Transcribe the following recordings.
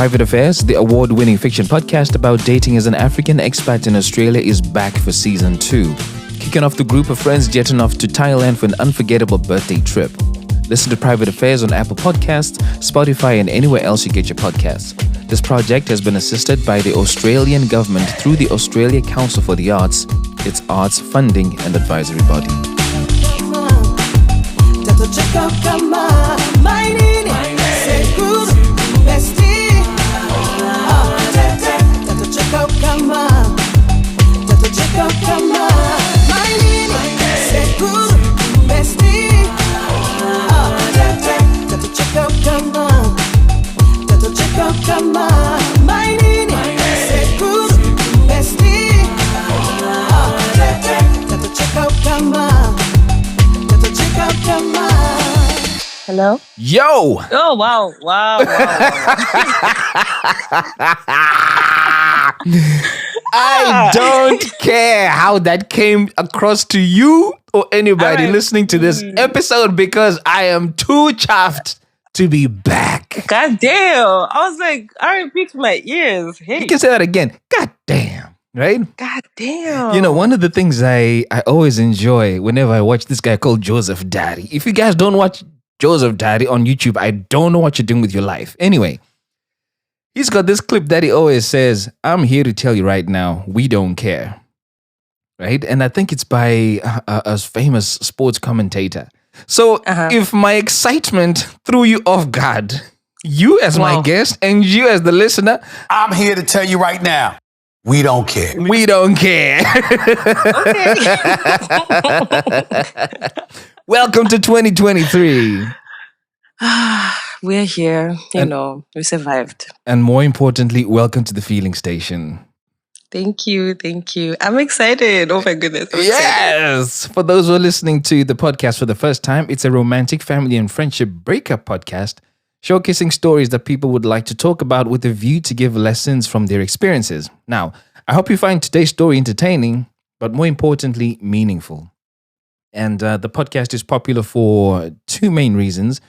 Private Affairs, the award-winning fiction podcast about dating as an African expat in Australia, is back for season 2. Kicking off the group of friends jetting off to Thailand for an unforgettable birthday trip. Listen to Private Affairs on Apple Podcasts, Spotify, and anywhere else you get your podcasts. This project has been assisted by the Australian government through the Australia Council for the Arts, its arts funding and advisory body. Hello? Yo! Oh, wow. I don't care how that came across to you or anybody listening to this episode because I am too chuffed to be back. God damn. I was like, R&B to my ears. Hey. You can say that again. God damn. Right? God damn. You know, one of the things I always enjoy whenever I watch this guy called Joseph Daddy. If you guys don't watch Joseph Daddy on YouTube, I don't know what you're doing with your life. Anyway, he's got this clip that he always says, I'm here to tell you right now, we don't care. Right? And I think it's by a famous sports commentator. So if my excitement threw you off guard, you as my guest and you as the listener, I'm here to tell you right now, we don't care. We don't care. Welcome to 2023. We're here. You know, we survived. And more importantly, welcome to the Feeling Station. Thank you. I'm excited. Oh my goodness. Yes. For those who are listening to the podcast for the first time, it's a romantic, family, and friendship breakup podcast showcasing stories that people would like to talk about with a view to give lessons from their experiences. Now, I hope you find today's story entertaining, but more importantly, meaningful. And the podcast is popular for two main reasons.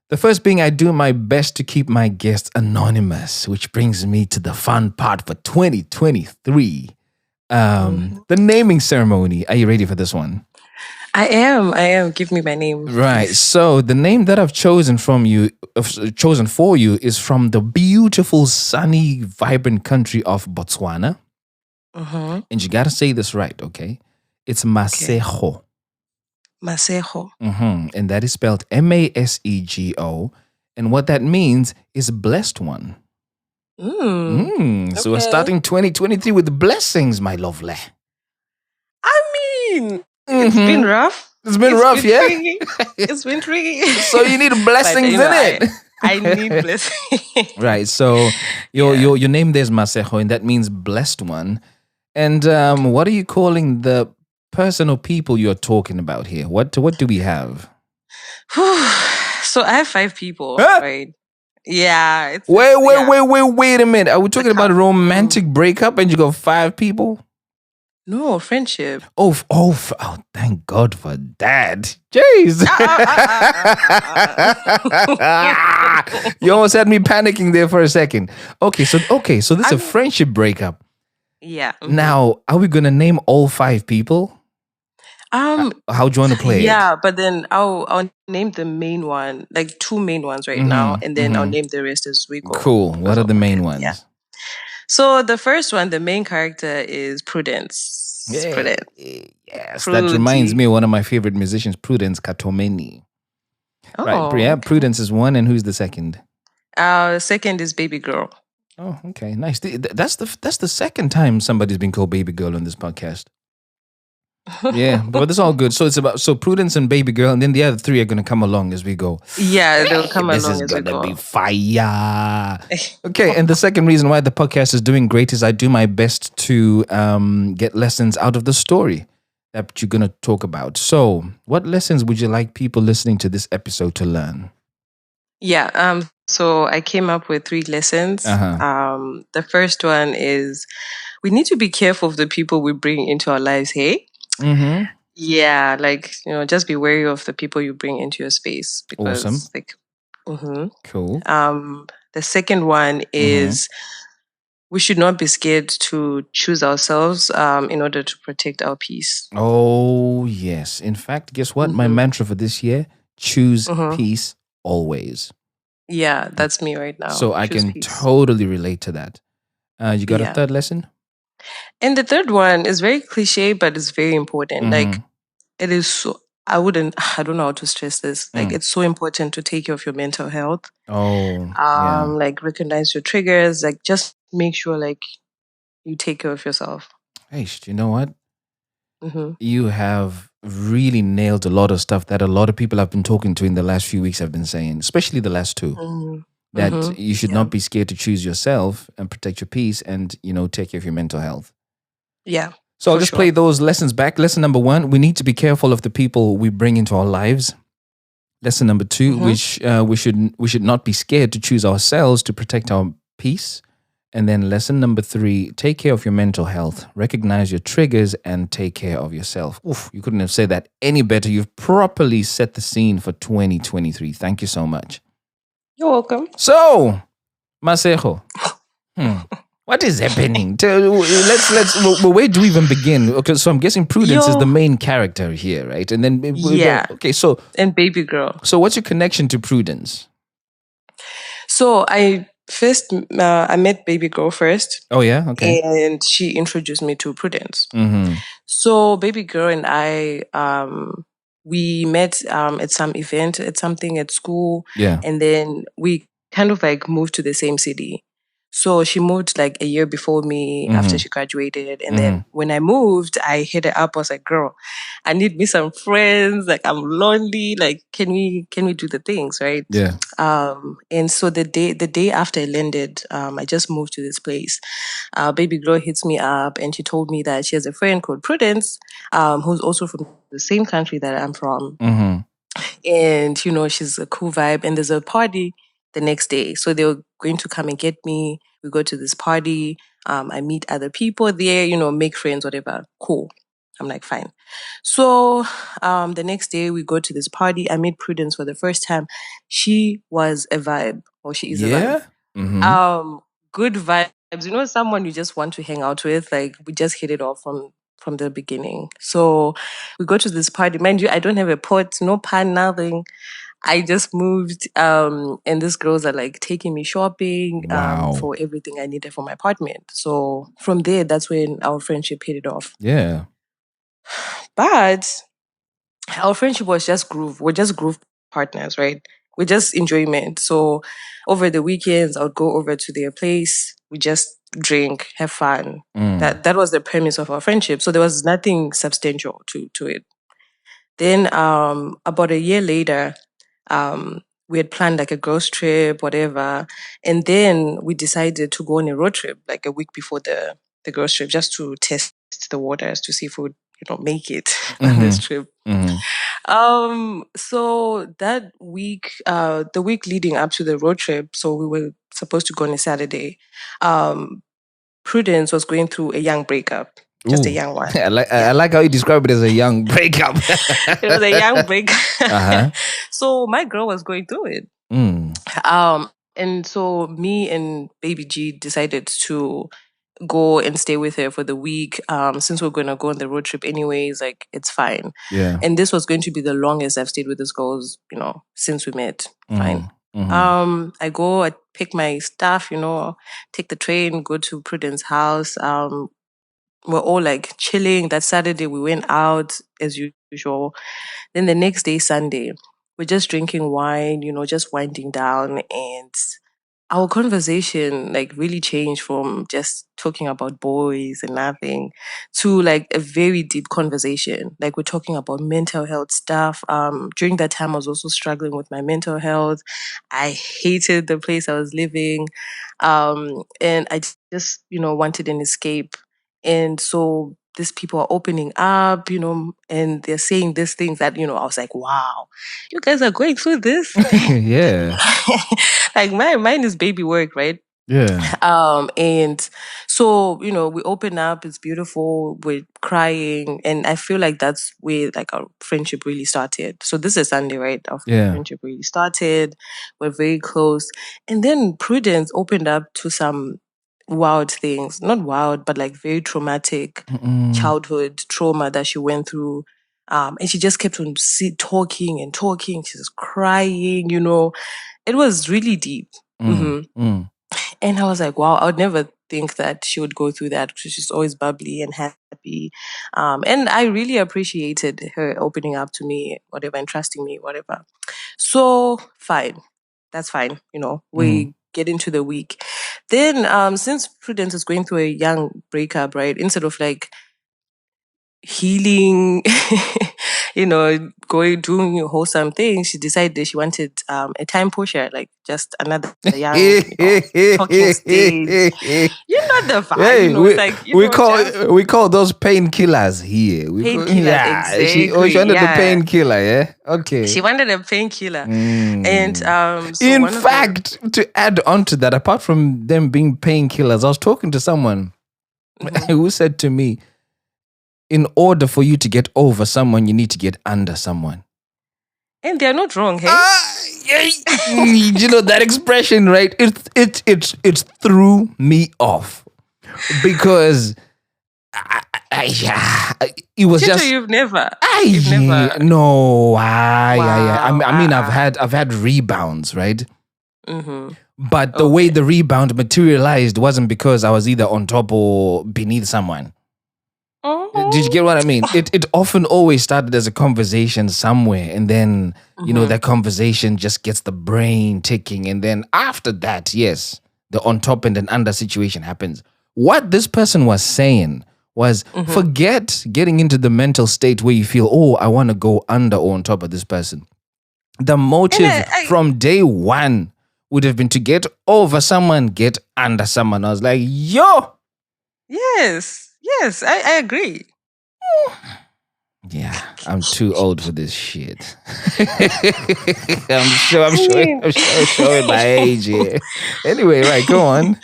The first being I do my best to keep my guests anonymous, which brings me to the fun part for 2023. The naming ceremony. Are you ready for this one? I am. Give me my name. Right. So the name that I've chosen for you is from the beautiful, sunny, vibrant country of Botswana. Mm-hmm. And you got to say this right, okay? It's Masego. Okay. Masego. Mm-hmm. And that is spelled Masego. And what that means is blessed one. So we're starting 2023 with blessings, my lovely. I mean, it's been rough. It's been rough, tricky. It's been tricky. So you need blessings in it. I need blessings. Right. So your name there is Masego, and that means blessed one. And what are you calling the person or people you're talking about here? What do we have? So I have 5 people, right? Yeah. Wait a minute. Are we talking about a romantic breakup and you got 5 people? No, friendship. Oh, thank God for that. Jeez. You almost had me panicking there for a second. Okay, so this is a friendship breakup. Yeah. Now, are we going to name all 5 people? How do you want to play it? Yeah, but then I'll name the main one, like 2 main ones right now, and then I'll name the rest as we go. Cool. What are the main ones? Yeah. So the first one, the main character is Prudence. Yeah. Prudence. Yes, that reminds me of one of my favorite musicians, Prudence Katomeni. Oh, right. Yeah, okay. Prudence is one, and who's the second? Second is Baby Girl. Oh, okay, nice. That's the second time somebody's been called Baby Girl on this podcast. Yeah, but it's all good. So it's about Prudence and Baby Girl, and then the other 3 are going to come along as we go. Yeah, they'll come along as we go. This is going to be fire. Okay, and the second reason why the podcast is doing great is I do my best to get lessons out of the story that you're going to talk about. So what lessons would you like people listening to this episode to learn? Yeah, so I came up with 3 lessons. The first one is we need to be careful of the people we bring into our lives, hey? Mm-hmm. Yeah, like, just be wary of the people you bring into your space because awesome. like Mm-hmm. Cool. The second one is we should not be scared to choose ourselves in order to protect our peace. Oh, yes. In fact, guess what? My mantra for this year, choose peace always. Yeah, that's me right now. So I can totally relate to that. You got a third lesson? And the third one is very cliche, but it's very important. Like, it is so, I don't know how to stress this. Like, it's so important to take care of your mental health. Oh, like recognize your triggers. Like, just make sure like you take care of yourself. Hey, you know what? You have really nailed a lot of stuff that a lot of people I've been talking to in the last few weeks have been saying, especially the last two. That you should not be scared to choose yourself and protect your peace and, take care of your mental health. Yeah. So I'll just play those lessons back. Lesson number 1, we need to be careful of the people we bring into our lives. Lesson number 2, which we should not be scared to choose ourselves to protect our peace. And then lesson number 3, take care of your mental health. Recognize your triggers and take care of yourself. Oof, you couldn't have said that any better. You've properly set the scene for 2023. Thank you so much. You're welcome. So, Masego, what is happening? Let's. Where do we even begin? Okay, so I'm guessing Prudence is the main character here, right? And then okay, so and baby girl. So what's your connection to Prudence? So I met baby girl first. Oh yeah, okay. And she introduced me to Prudence. So baby girl and I, we met at some event, at something at school. Yeah. And then we kind of like moved to the same city. So she moved like a year before me after she graduated. And then when I moved, I hit her up. I was like, girl, I need me some friends. Like, I'm lonely. Like, can we do the things, right? Yeah. And so the day after I landed, I just moved to this place. Baby girl hits me up and she told me that she has a friend called Prudence, who's also from the same country that I'm from. And, she's a cool vibe. And there's a party the next day. So they were going to come and get me. We go to this party. I meet other people there, make friends, whatever. Cool. I'm like, fine. So the next day we go to this party. I meet Prudence for the first time. She was a vibe, or she is a vibe. Good vibes. Someone you just want to hang out with. Like, we just hit it off from the beginning. So we go to this party. Mind you, I don't have a pot, no pan, nothing. I just moved, and these girls are like taking me shopping for everything I needed for my apartment. So from there, that's when our friendship hit it off. Yeah. But our friendship was just groove. We're just groove partners, right? We're just enjoyment. So over the weekends, I would go over to their place. We just drink, have fun. That was the premise of our friendship. So there was nothing substantial to it. Then about a year later, we had planned like a girls trip, whatever. And then we decided to go on a road trip like a week before the girls trip, just to test the waters to see if we would, make it on this trip. So that week, the week leading up to the road trip, so we were supposed to go on a Saturday. Prudence was going through a young breakup. Just a young one. I like how you describe it as a young breakup. It was a young breakup. So my girl was going through it. And so me and Baby G decided to go and stay with her for the week. Since we're going to go on the road trip anyways, like, it's fine. Yeah. And this was going to be the longest I've stayed with this girl, since we met. Fine. I go, I pick my stuff, take the train, go to Prudence's house. We're all like chilling. That Saturday we went out as usual. Then the next day, Sunday, we're just drinking wine, just winding down. And our conversation like really changed from just talking about boys and nothing to like a very deep conversation. Like, we're talking about mental health stuff. During that time, I was also struggling with my mental health. I hated the place I was living. And I just, wanted an escape. And so these people are opening up, and they're saying these things that, I was like, wow, you guys are going through this. Yeah. Like, mine is baby work, right? Yeah. And so, we open up, it's beautiful, we're crying, and I feel like that's where like our friendship really started. So this is Sunday, right? Our Yeah. friendship really started. We're very close. And then Prudence opened up to some wild things. Not wild, but like very traumatic childhood trauma that she went through. And she just kept on talking and talking. She was crying, It was really deep. And I was like, wow, I would never think that she would go through that because she's always bubbly and happy. And I really appreciated her opening up to me, whatever, and trusting me, whatever. So, fine. That's fine. We get into the week. Then, since Prudence is going through a young breakup, right, instead of like healing, doing wholesome things, she decided she wanted a time pusher, like just another young talking stage. You know the vibe. Hey, It's like we call those painkillers here. Painkillers, She wanted the painkiller, yeah. Okay. She wanted a painkiller, and so in fact, to add on to that, apart from them being painkillers, I was talking to someone who said to me, in order for you to get over someone, you need to get under someone. And they're not wrong, hey? You know that expression, right? It threw me off because it was Tito, just you've never. no. Wow. I mean, I've had rebounds, right? But the way the rebound materialized wasn't because I was either on top or beneath someone. Did you get what I mean? It often always started as a conversation somewhere, and then that conversation just gets the brain ticking, and then after that, yes, the on top and then under situation happens. What this person was saying was, forget getting into the mental state where you feel, oh, I want to go under or on top of this person. The motive from day one would have been to get over someone, get under someone. I was like, yo. Yes, I agree. Yeah, I'm too old for this shit. I'm showing my age here. Anyway, right, go on.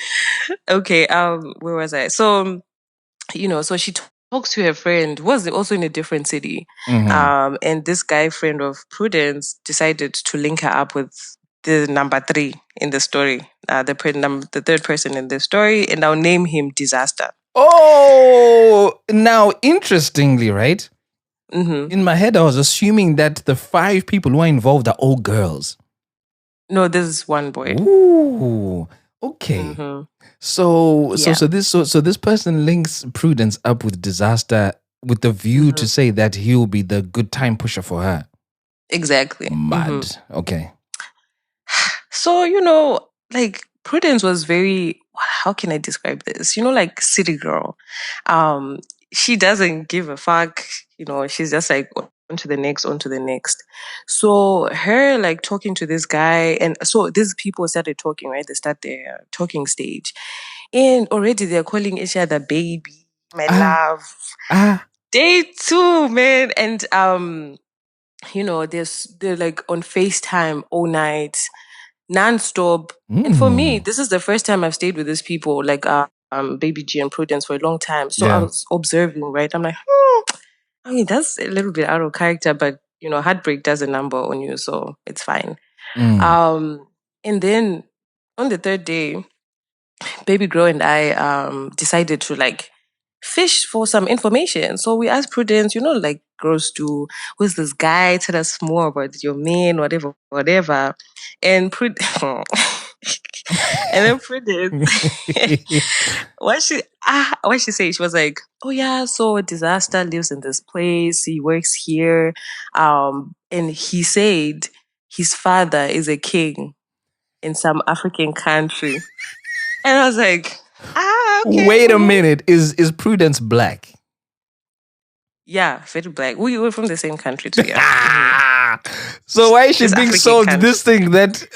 Okay, where was I? So, so she talks to her friend, was also in a different city. And this guy friend of Prudence decided to link her up with the number 3 in the story, the third person in the story, and I'll name him Disaster. Oh, now interestingly, right? In my head, I was assuming that the 5 people who are involved are all girls. No, this is one boy. Ooh, okay. So this person links Prudence up with Disaster with the view to say that he'll be the good time pusher for her. Exactly. Mad. Okay. So, like Prudence was very, how can I describe this? Like city girl. She doesn't give a fuck. She's just like on to the next. So her like talking to this guy, and so these people started talking, right? They start their talking stage. And already they're calling each other baby, my love. Day 2, man. And they're like on FaceTime all night, non-stop. And for me, this is the first time I've stayed with these people, like Baby G and Prudence, for a long time. So I was observing, right? I'm like, I mean, that's a little bit out of character, but heartbreak does a number on you, so it's fine. And then on the 3rd day, Baby Girl and I decided to like fish for some information. So we asked Prudence, like girls do, who's this guy? Tell us more about your man, whatever. And and then Prudence, what she say? She was like, oh yeah, so Disaster lives in this place. He works here. And he said his father is a king in some African country. And I was like, okay. Wait a minute. Is Prudence black? Yeah, very black. We were from the same country together. So why is she being sold this thing that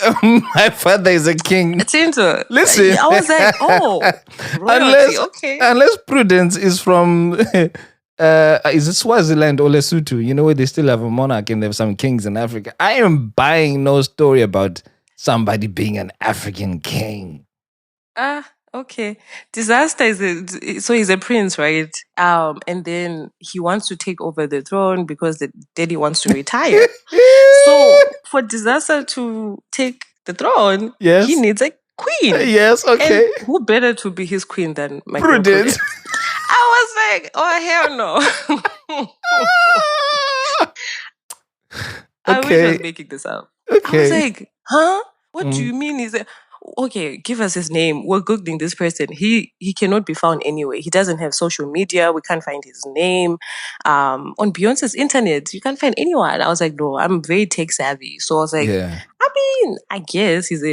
my father is a king? It's into. Listen, I was like, oh, royalty, unless Prudence is from is it Swaziland or Lesotho? Where they still have a monarch and they have some kings in Africa. I am buying no story about somebody being an African king. Okay. Disaster so he's a prince, right? And then he wants to take over the throne because the daddy wants to retire. So for Disaster to take the throne, he Yes. needs a queen. Yes, And okay. who better to be his queen than my girl Prudence. Prudence? I was like, oh hell no. I wish I was Okay. making this up. I was Okay. like, huh? What do Mm. you mean? He's like, okay, give us his name. We're Googling this person. He cannot be found anywhere. He doesn't have social media. We can't find his name. On Beyonce's internet, you can't find anyone. I was like, no, I'm very tech savvy. So I was like, Yeah. I mean, I guess he's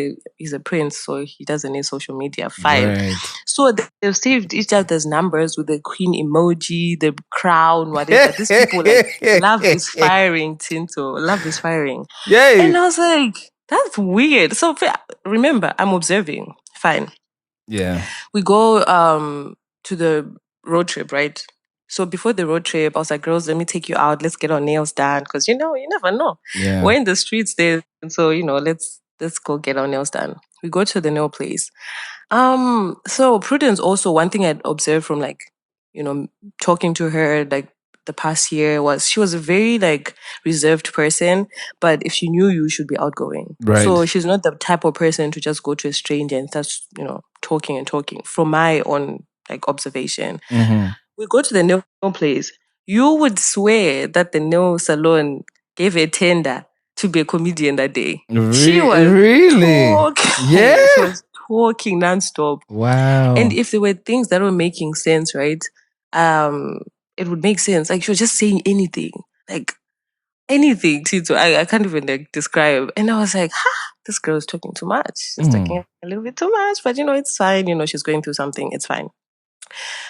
a prince, so he doesn't need social media. Fine. Right. So they've saved each other's numbers with the queen emoji, the crown, whatever. These people like love is firing, Tinto. Love is firing. Yay. And I was like, that's weird. So remember, I'm observing. Fine. Yeah. We go to the road trip, right? So before the road trip, I was like, girls, let me take you out. Let's get our nails done. Because you never know. Yeah. We're in the streets there. And so, let's go get our nails done. We go to the nail place. So Prudence also, one thing I'd observed from talking to her like the past year was she was a very like reserved person, but if she knew you, she'd be outgoing. Right. So she's not the type of person to just go to a stranger and start, talking and talking. From my own like observation, we go to the nail place. You would swear that the nail salon gave a tender to be a comedian that day. She was really? talking. Yeah. She was talking nonstop. Wow. And if there were things that were making sense, right? It would make sense. Like she was just saying anything. Like anything, Tito. I can't even like describe. And I was like, this girl is talking too much. She's talking a little bit too much, but it's fine. She's going through something. It's fine.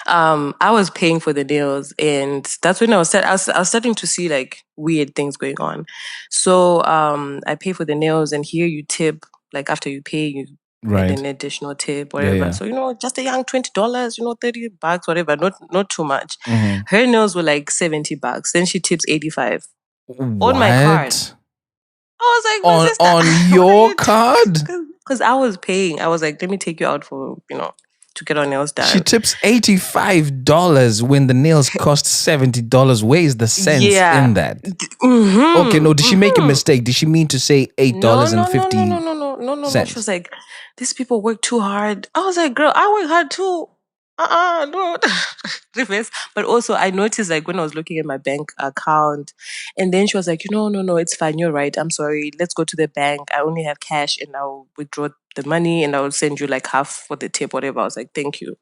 I was paying for the nails, and that's when I was starting to see like weird things going on. So I pay for the nails, and here you tip. Like after you pay, you get an additional tip, whatever. Yeah. So just a young $20, $30, whatever. Not too much. Her nails were like $70. Then she tips 85 on my card. I was like, on sister, on your card? Because I was paying. I was like, let me take you out for to get our nails done. She tips $85 when the nails cost $70. Where is the sense in that? Okay, no, did she make a mistake? Did she mean to say $8.50? No. She was like, these people work too hard. I was like, girl, I work hard too. No. Reverse. But also I noticed like when I was looking at my bank account, and then she was like, no, it's fine, you're right. I'm sorry. Let's go to the bank. I only have cash and I'll withdraw the money and I'll send you like half for the tip, whatever. I was like, thank you.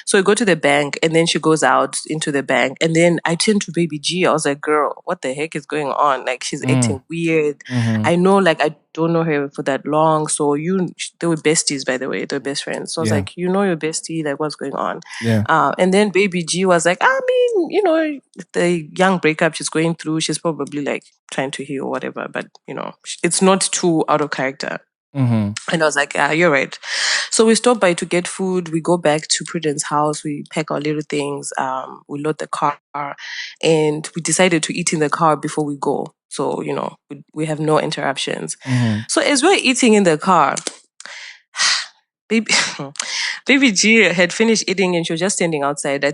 So I go to the bank, and then she goes out into the bank, and then I turned to Baby G. I was like, girl, what the heck is going on? Like she's acting weird. I know like I don't know her for that long. So they were besties, by the way. They were best friends. So I was like, your bestie, like what's going on? Yeah. And then Baby G was like, I mean, the young breakup she's going through, she's probably like trying to heal or whatever, but it's not too out of character. And I was like, yeah, you're right. So we stop by to get food. We go back to Prudence's house. We pack our little things. We load the car, and we decided to eat in the car before we go. So, we have no interruptions. So as we're eating in the car, Baby G had finished eating and she was just standing outside.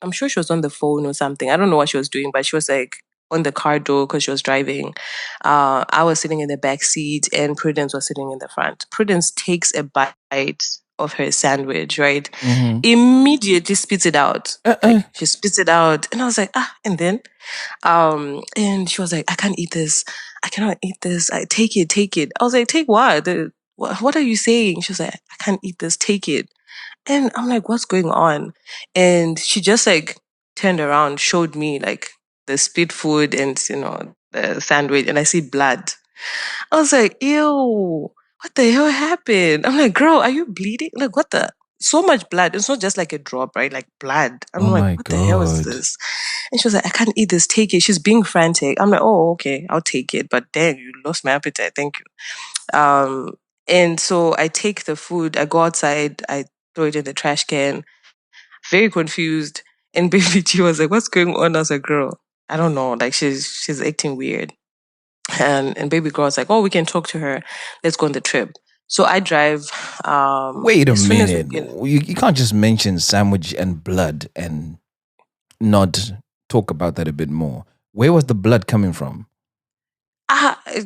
I'm sure she was on the phone or something. I don't know what she was doing, but she was like on the car door because she was driving. I was sitting in the back seat and Prudence was sitting in the front. Prudence takes a bite of her sandwich, right? Immediately spits it out. Like, she spits it out. And I was like, and then? And she was like, I can't eat this. I cannot eat this. Take it. I was like, take what? What are you saying? She was like, I can't eat this. Take it. And I'm like, what's going on? And she just like turned around, showed me like the spit food and, the sandwich, and I see blood. I was like, ew, what the hell happened? I'm like, girl, are you bleeding? Like, what the? So much blood. It's not just like a drop, right? Like blood. I'm like, what the hell is this? And she was like, I can't eat this. Take it. She's being frantic. I'm like, oh, okay, I'll take it. But dang, you lost my appetite. Thank you. And so I take the food. I go outside. I throw it in the trash can. Very confused. And Baby G was like, what's going on? I was like, girl, I don't know. Like she's acting weird. And Baby girl was like, oh, we can talk to her. Let's go on the trip. So I drive. Wait a as soon as we minute. get. You can't just mention sandwich and blood and not talk about that a bit more. Where was the blood coming from?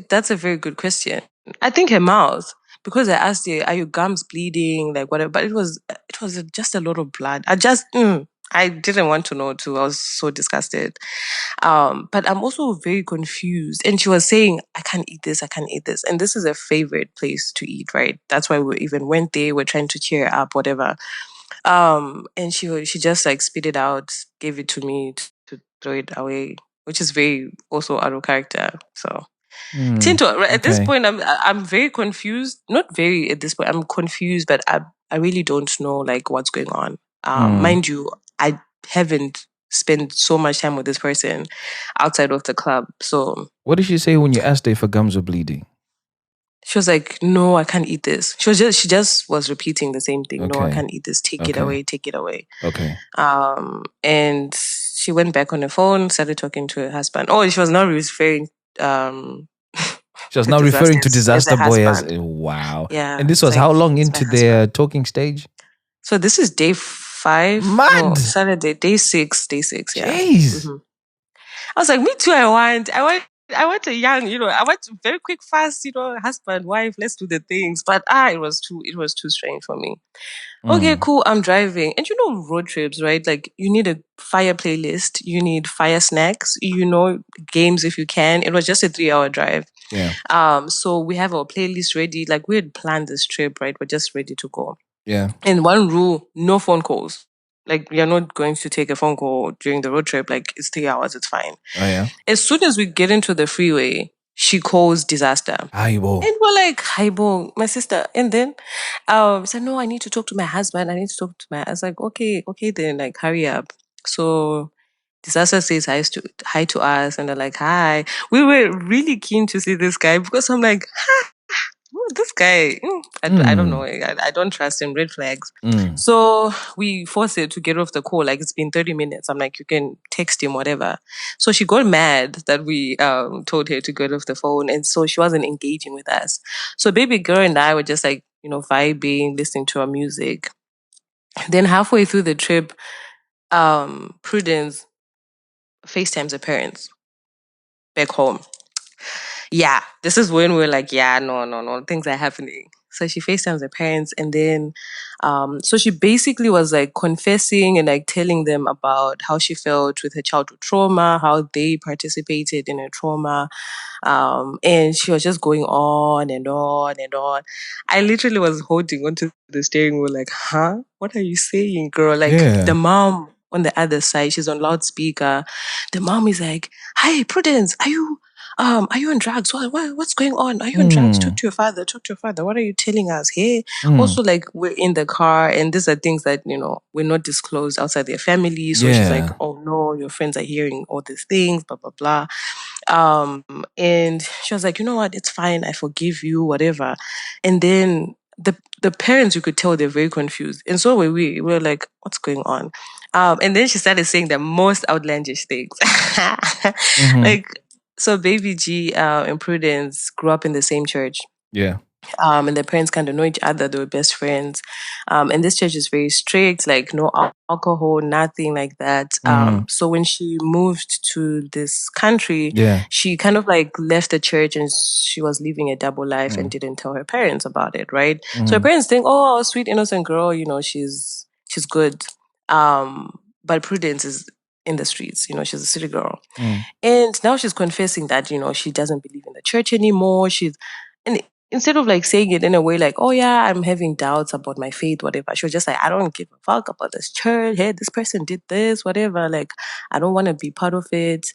That's a very good question. I think her mouth, because I asked her, "Are your gums bleeding?" Like whatever, but it was just a lot of blood. I didn't want to know too. I was so disgusted. But I'm also very confused. And she was saying, "I can't eat this. I can't eat this." And this is a favorite place to eat, right? That's why we even went there. We're trying to cheer her up, whatever. And she just like spit it out, gave it to me to throw it away, which is very also out of character. So. Tinto, at this okay. point, I'm very confused. Not very at this point. I'm confused, but I really don't know like what's going on. Mind you, I haven't spent so much time with this person outside of the club. So What did she say when you asked her if her gums were bleeding? she was like, "No, I can't eat this." She just was repeating the same thing. "No, I Okay. can't eat this. Take it Okay. away. Take it away." Okay. And she went back on her phone, started talking to her husband. Oh, she was not referring. She was to now referring to Disaster Disaster Boy as husband. wow. Yeah, And this it's was how like, long it's my into their husband. talking stage? So this is day 5. No, Mad. Saturday, day 6. Day 6. Yeah. Jeez. I was like, me too. I want a young, I want very quick, fast, husband, wife. Let's do the things. But it was too strange for me. Okay, cool. I'm driving, and road trips, right? Like you need a fire playlist, you need fire snacks, games if you can. It was just a 3-hour drive. Yeah. So we have our playlist ready. Like we had planned this trip, right? We're just ready to go. Yeah. And one rule: no phone calls. Like you're not going to take a phone call during the road trip. Like it's 3 hours, it's fine. Oh yeah. As soon as we get into the freeway, she calls Disaster. Aibo. And we're like, "Haibo, my sister." And then said, "No, I need to talk to my husband. I was like, okay, then like hurry up. So Disaster says hi to us, and they're like, "Hi." We were really keen to see this guy because I'm like, this guy, I don't know. I don't trust him. Red flags. So we forced her to get off the call. Like it's been 30 minutes. I'm like, you can text him, whatever. So she got mad that we told her to get off the phone. And so she wasn't engaging with us. So baby girl and I were just like, vibing, listening to our music. Then halfway through the trip, Prudence FaceTimes her parents back home. Yeah, this is when we're like, yeah, no, things are happening. So she FaceTimes her parents, and then, so she basically was like confessing and like telling them about how she felt with her childhood trauma, how they participated in her trauma. And she was just going on and on and on. I literally was holding onto the steering wheel, like, huh? What are you saying, girl? Like the mom on the other side, she's on loudspeaker. The mom is like, "Hi, Prudence, are you on drugs? What's going on? Are you on drugs? Talk to your father. What are you telling us? Hey." Also, like, we're in the car, and these are things that, we're not disclosed outside their family. So she's like, "Oh no, your friends are hearing all these things, blah, blah, blah." And she was like, "You know what? It's fine. I forgive you, whatever." And then the parents, you could tell they're very confused. And so were we. We were like, what's going on? And then she started saying the most outlandish things. Like, so baby G and Prudence grew up in the same church. Yeah. And their parents kind of know each other. They were best friends. And this church is very strict, like no alcohol, nothing like that. So when she moved to this country, she kind of like left the church and she was living a double life and didn't tell her parents about it, right? So her parents think, "Oh, sweet innocent girl, she's good." But Prudence is in the streets, she's a city girl. And now she's confessing that, she doesn't believe in the church anymore. And instead of like saying it in a way like, "Oh yeah, I'm having doubts about my faith, whatever," she was just like, "I don't give a fuck about this church. Hey, this person did this, whatever. Like, I don't want to be part of it.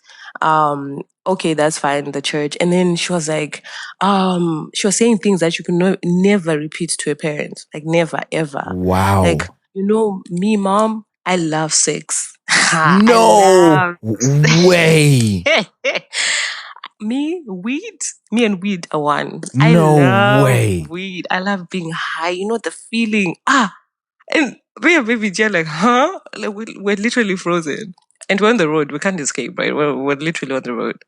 Okay, that's fine, the church." And then she was like, she was saying things that you can never repeat to a parent. Like never, ever. Wow. Like, me, mom, I love sex. No way. Me and weed are one. No I love way. weed. I love being high. The feeling. And me and baby J are like, huh? Like we're literally frozen. And we're on the road. We can't escape, right? We're literally on the road.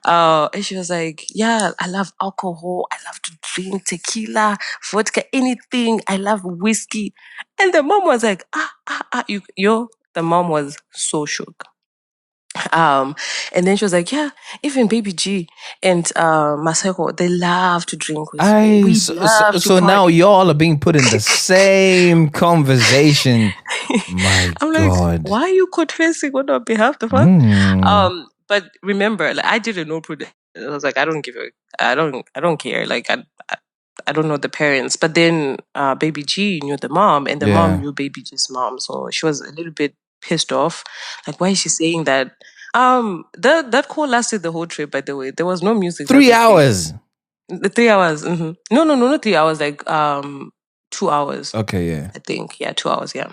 And she was like, yeah, I love alcohol. I love to drink tequila, vodka, anything. I love whiskey. And the mom was like, the mom was so shook. And then she was like, yeah, even Baby G and Maseko, they love to drink whiskey. We love to so now party. y'all are being put in the same conversation. My I'm God. like, why are you confessing on our behalf? The fuck? But remember, like, I didn't know Prudence. I was like, I don't care. Like, I don't know the parents. But then Baby G knew the mom, and the mom knew Baby G's mom, so she was a little bit pissed off. Like, why is she saying that? That call lasted the whole trip. By the way, there was no music. 3 hours. The 3 hours. Mm-hmm. No, not 3 hours. Like 2 hours. Okay, yeah. I think 2 hours. Yeah.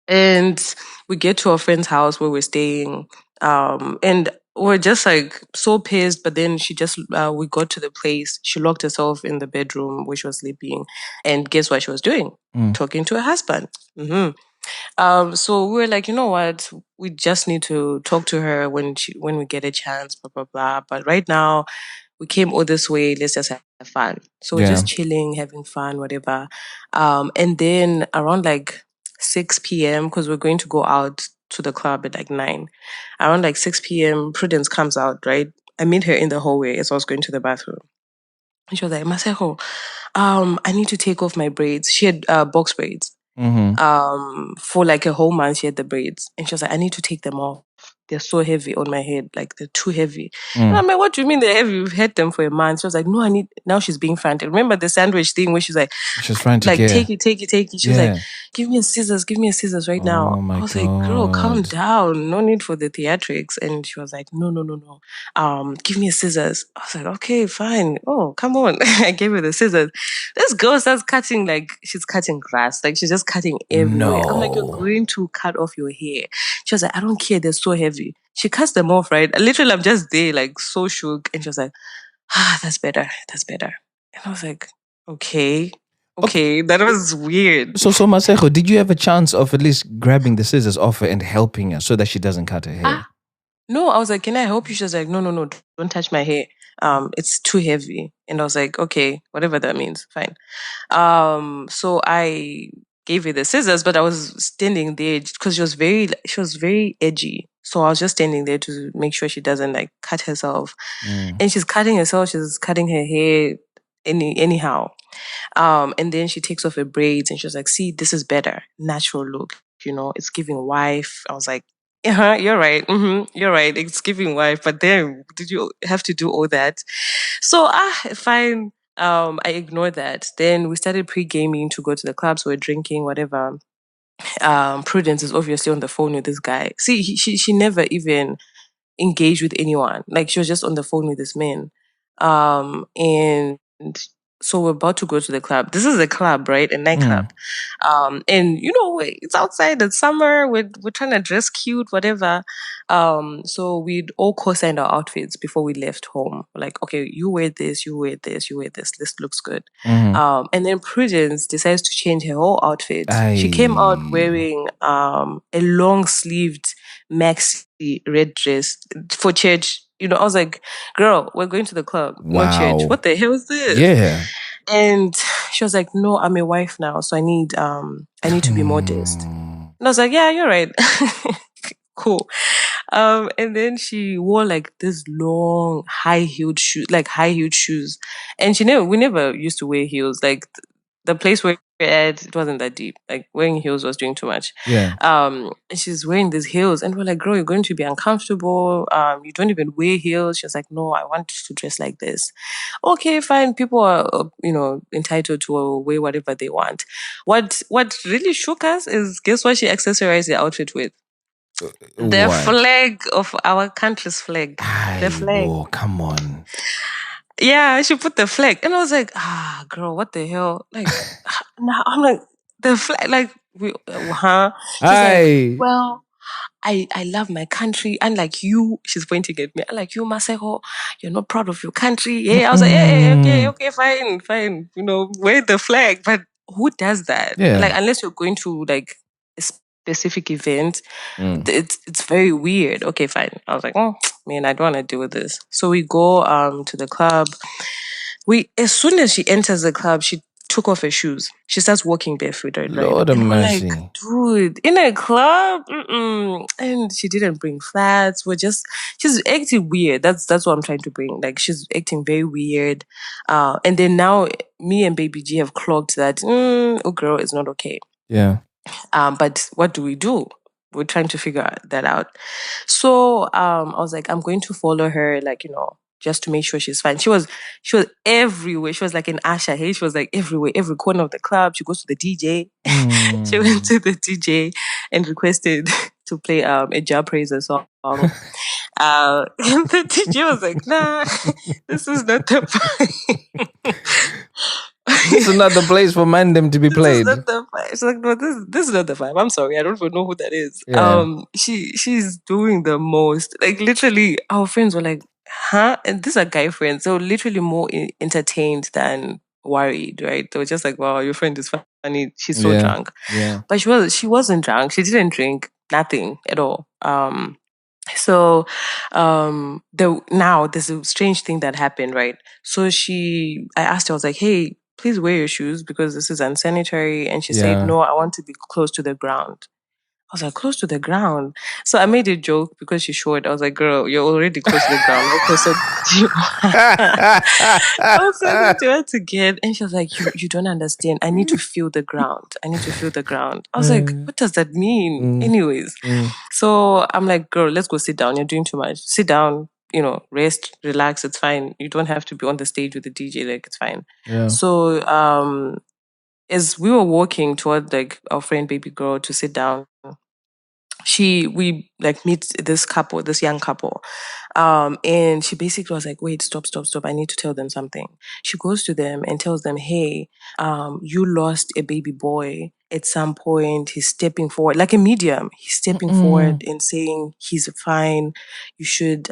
And we get to our friend's house where we're staying, and we're just like so pissed. But then we got to the place. She locked herself in the bedroom where she was sleeping, and guess what she was doing? Talking to her husband. Mm-hmm. So we were like, you know what? We just need to talk to her when we get a chance, blah blah blah. But right now, we came all this way. Let's just have fun. So we're just chilling, having fun, whatever. And then around like 6 p.m., because we're going to go out to the club at like 9. Around like 6 p.m., Prudence comes out, right? I meet her in the hallway as I was going to the bathroom. And she was like, Maseko, I need to take off my braids. She had box braids. For like a whole month, she had the braids. And she was like, I need to take them off. They're so heavy on my head. Like, they're too heavy. And I'm like, what do you mean they're heavy? We've had them for a month. She was like, no, now she's being frantic. Remember the sandwich thing where she's like, she's frantic, like, take it. She was like, give me a scissors right now. Oh my I was like, girl, calm down. No need for the theatrics. And she was like, no. Give me a scissors. I was like, okay, fine. Oh, come on. I gave her the scissors. This girl starts cutting, like, she's cutting grass. Like, she's just cutting everywhere. I'm like, you're going to cut off your hair. She was like, I don't care. They're so heavy. She cuts them off, right? Literally, I'm just there, like, so shook. And she was like, that's better. And I was like, okay, that was weird. So Maseko, did you have a chance of at least grabbing the scissors off her and helping her so that she doesn't cut her hair? No, I was like, can I help you? She was like, no, don't touch my hair. It's too heavy. And I was like, okay, whatever that means, fine. So I gave her the scissors, but I was standing there because she was very edgy. So I was just standing there to make sure she doesn't like cut herself. And she's cutting herself. She's cutting her hair anyhow. And then she takes off her braids and she was like, see, this is better. Natural look. It's giving wife. I was like, you're right. You're right. It's giving wife. But then did you have to do all that? So, fine. I ignored that. Then we started pre-gaming to go to the clubs. We're drinking, whatever. Prudence is obviously on the phone with this guy. See, she never even engaged with anyone. Like, she was just on the phone with this man. And so we're about to go to the club. This is a club, right? A nightclub. And it's outside, it's summer. We're trying to dress cute, whatever. So we'd all co-signed our outfits before we left home. Like, okay, you wear this, you wear this, you wear this. This looks good. And then Prudence decides to change her whole outfit. She came out wearing a long-sleeved maxi red dress for church. I was like, girl, we're going to the club, not church. What the hell is this? Yeah. And she was like, no, I'm a wife now, so I need to be modest. And I was like, yeah, you're right. Cool. And then she wore like this long high-heeled shoes. And we never used to wear heels. Like the place where we're at, it wasn't that deep. Like wearing heels was doing too much. Yeah. And she's wearing these heels, and we're like, girl, you're going to be uncomfortable. You don't even wear heels. She was like, no, I want to dress like this. Okay, fine. People are, entitled to wear whatever they want. What really shook us is, guess what she accessorized the outfit with? The flag of our country's flag. The flag. Oh, come on. Yeah, she put the flag. And I was like, girl, what the hell? Like, now I'm like, the flag, like, She's like, well, I love my country. Unlike you, she's pointing at me. Unlike you, Maseko, you're not proud of your country. Yeah, I was like, okay, fine. Wear the flag. But who does that? Yeah. Like, unless you're going to, like, a specific event. Mm. It's very weird. Okay, fine. I was like, oh man, I don't want to deal with this. So we go to the club. As soon as she enters the club, she took off her shoes. She starts walking barefooted, right? Lord of And we're like, mercy. dude, in a club? Mm-mm. And she didn't bring flats. She's acting weird. That's what I'm trying to bring. Like, she's acting very weird. And then now me and Baby G have clocked that, oh girl, it's not okay. Yeah. But what do we do? We're trying to figure that out. So I was like, I'm going to follow her, like, just to make sure she's fine. She was everywhere. She was like an Asha. Hey, she was like everywhere, every corner of the club. She goes to the DJ. She went to the DJ and requested to play a Jah Praiser song. And the DJ was like, nah, this is not the vibe. This is not the place for Mandem to be played. This is not the vibe. She's like, no, this is not the vibe. I'm sorry, I don't even know who that is. Yeah. She's doing the most. Like, literally, our friends were like, huh? And these are guy friends. So literally more entertained than worried, right? They were just like, wow, your friend is funny. She's so drunk. Yeah. But she wasn't drunk. She didn't drink nothing at all. So now there's a strange thing that happened, right? So I asked her, I was like, hey, please wear your shoes because this is unsanitary. And she said, no, I want to be close to the ground. I was like, close to the ground. So I made a joke because she's short. I was like, girl, you're already close to the ground. How close do you How close do you want to get? And she was like, you don't understand. I need to feel the ground. I need to feel the ground. I was like, what does that mean? Anyways. So I'm like, girl, let's go sit down. You're doing too much. Sit down, rest, relax. It's fine. You don't have to be on the stage with the DJ. Like, it's fine. Yeah. So as we were walking toward like our friend Baby Girl to sit down, we like meet this young couple. And she basically was like, wait, stop. I need to tell them something. She goes to them and tells them, hey, you lost a baby boy at some point. He's stepping forward, like a medium. He's stepping forward and saying he's fine. You should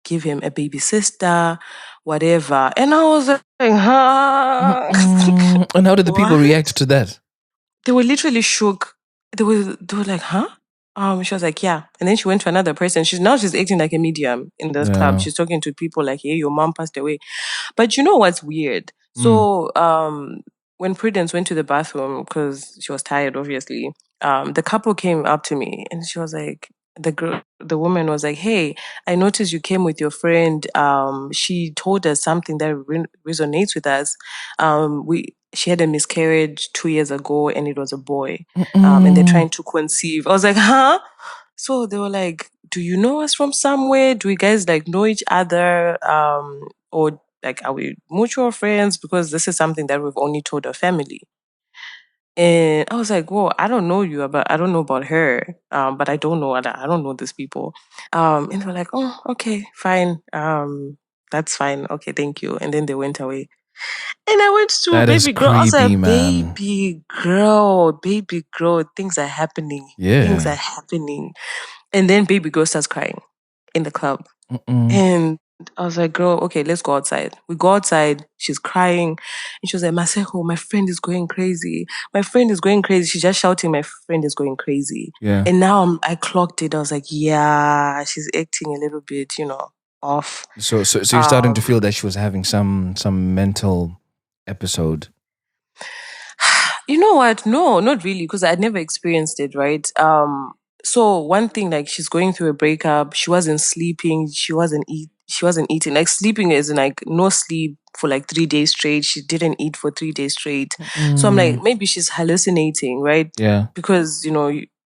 give him a baby sister, whatever. And I was like, huh? And how did the people react to that? They were literally shook. They were like, huh? She was like, yeah. And then she went to another person. She's acting like a medium in this club. She's talking to people like, hey, your mom passed away. But you know what's weird? So when Prudence went to the bathroom, because she was tired, obviously, the couple came up to me and she was like, the woman was like, hey, I noticed you came with your friend. She told us something that resonates with us. She had a miscarriage 2 years ago and it was a boy. And they're trying to conceive. I was like, huh? So they were like, do you know us from somewhere? Do you guys like know each other? Or like, are we mutual friends? Because this is something that we've only told our family. And I was like, whoa, I don't know you, but I don't know about her. But I don't know these people. And they were like, oh, okay, fine. That's fine. Okay, thank you. And then they went away. And I went to That is Baby Girl. I was like, creepy, man. Baby girl, things are happening. Yeah. Things are happening. And then Baby Girl starts crying in the club. And I was like, girl, okay, let's go outside. We go outside. She's crying. And she was like, Maseko, my friend is going crazy. My friend is going crazy. She's just shouting, my friend is going crazy. Yeah. And now I clocked it. I was like, yeah, she's acting a little bit, off. So you're starting to feel that she was having some mental episode. You know what? No, not really, because I'd never experienced it, right? So one thing, like, she's going through a breakup. She wasn't sleeping. She wasn't eating. Like, sleeping is like no sleep for like 3 days straight. She didn't eat for 3 days straight. So I'm like, maybe she's hallucinating, right? Yeah. Because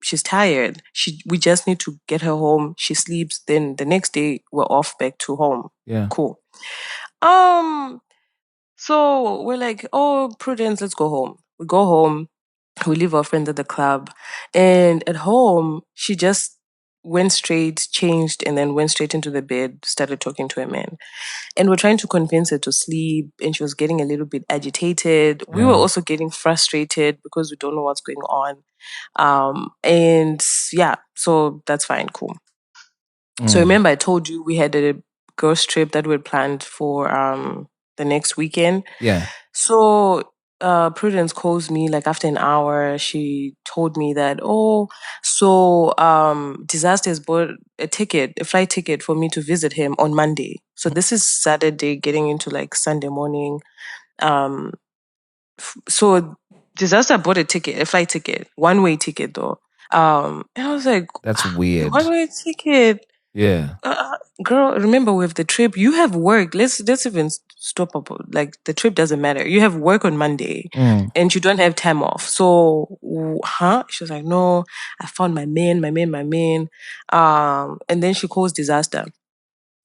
she's tired. We just need to get her home. She sleeps. Then the next day we're off back to home. Yeah. Cool. So we're like, oh, Prudence, let's go home. We go home. We leave our friend at the club. And at home, she just went straight, changed, and then went straight into the bed, started talking to a man. And we're trying to convince her to sleep. And she was getting a little bit agitated. We were also getting frustrated because we don't know what's going on. And yeah, so that's fine, cool. So remember I told you we had a girls trip that we had planned for the next weekend. Yeah. So Prudence calls me like after an hour. She told me that, Disaster has bought a flight ticket for me to visit him on Monday. So this is Saturday, getting into like Sunday morning. Um, so Disaster bought a flight ticket, one-way ticket though. And I was like, That's weird. one-way ticket. Yeah. Girl, remember we have the trip. You have work. Let's even stop up. Like the trip doesn't matter. You have work on Monday, and you don't have time off. So, She was like, no, I found my man. And then she calls Disaster,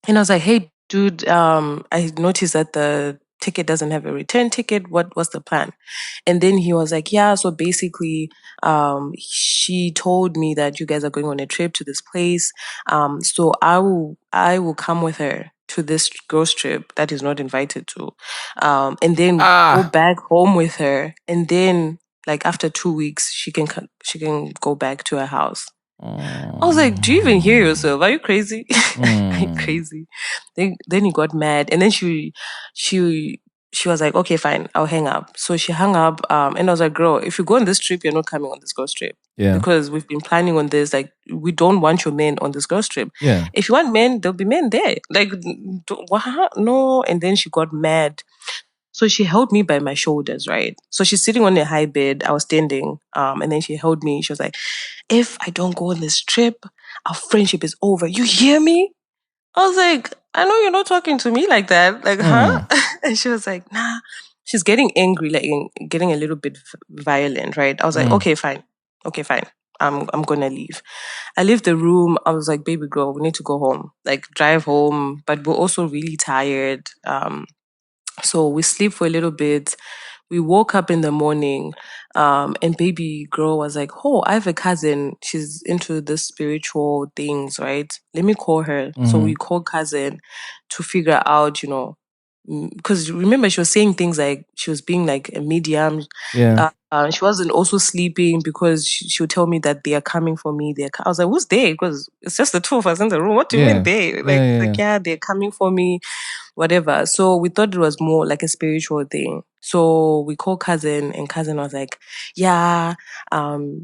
and I was like, hey, dude, I noticed that the ticket doesn't have a return ticket. What's the plan? And then he was like, yeah, so basically, she told me that you guys are going on a trip to this place. So I will come with her to this girls trip that he's not invited to. And then go back home with her. And then like after 2 weeks, she can go back to her house. I was like, do you even hear yourself? Are you crazy? Are you crazy? Then he got mad, and then she was like, okay, fine, I'll hang up. So she hung up, and I was like, girl, if you go on this trip, you're not coming on this girls trip. Yeah. Because we've been planning on this. Like, we don't want your men on this girls trip. Yeah. If you want men, there'll be men there. Like, what? No. And then she got mad. So she held me by my shoulders, right? So she's sitting on a high bed. I was standing. And then she held me. She was like, if I don't go on this trip, our friendship is over. You hear me? I was like, I know you're not talking to me like that. Like, huh? And she was like, nah. She's getting angry, like getting a little bit violent, right? I was like, okay, fine. I'm gonna leave. I left the room. I was like, baby girl, we need to go home. Like, drive home. But we're also really tired. So we sleep for a little bit. We woke up in the morning, and baby girl was like, oh, I have a cousin. She's into the spiritual things, right? Let me call her. So we called cousin to figure out, because remember she was saying things like she was being like a medium. Yeah. She wasn't also sleeping because she would tell me that they are coming for me. I was like, who's they? Because it's just the two of us in the room. What do you mean they? They're coming for me, whatever. So we thought it was more like a spiritual thing. So we called cousin, and cousin was like, yeah,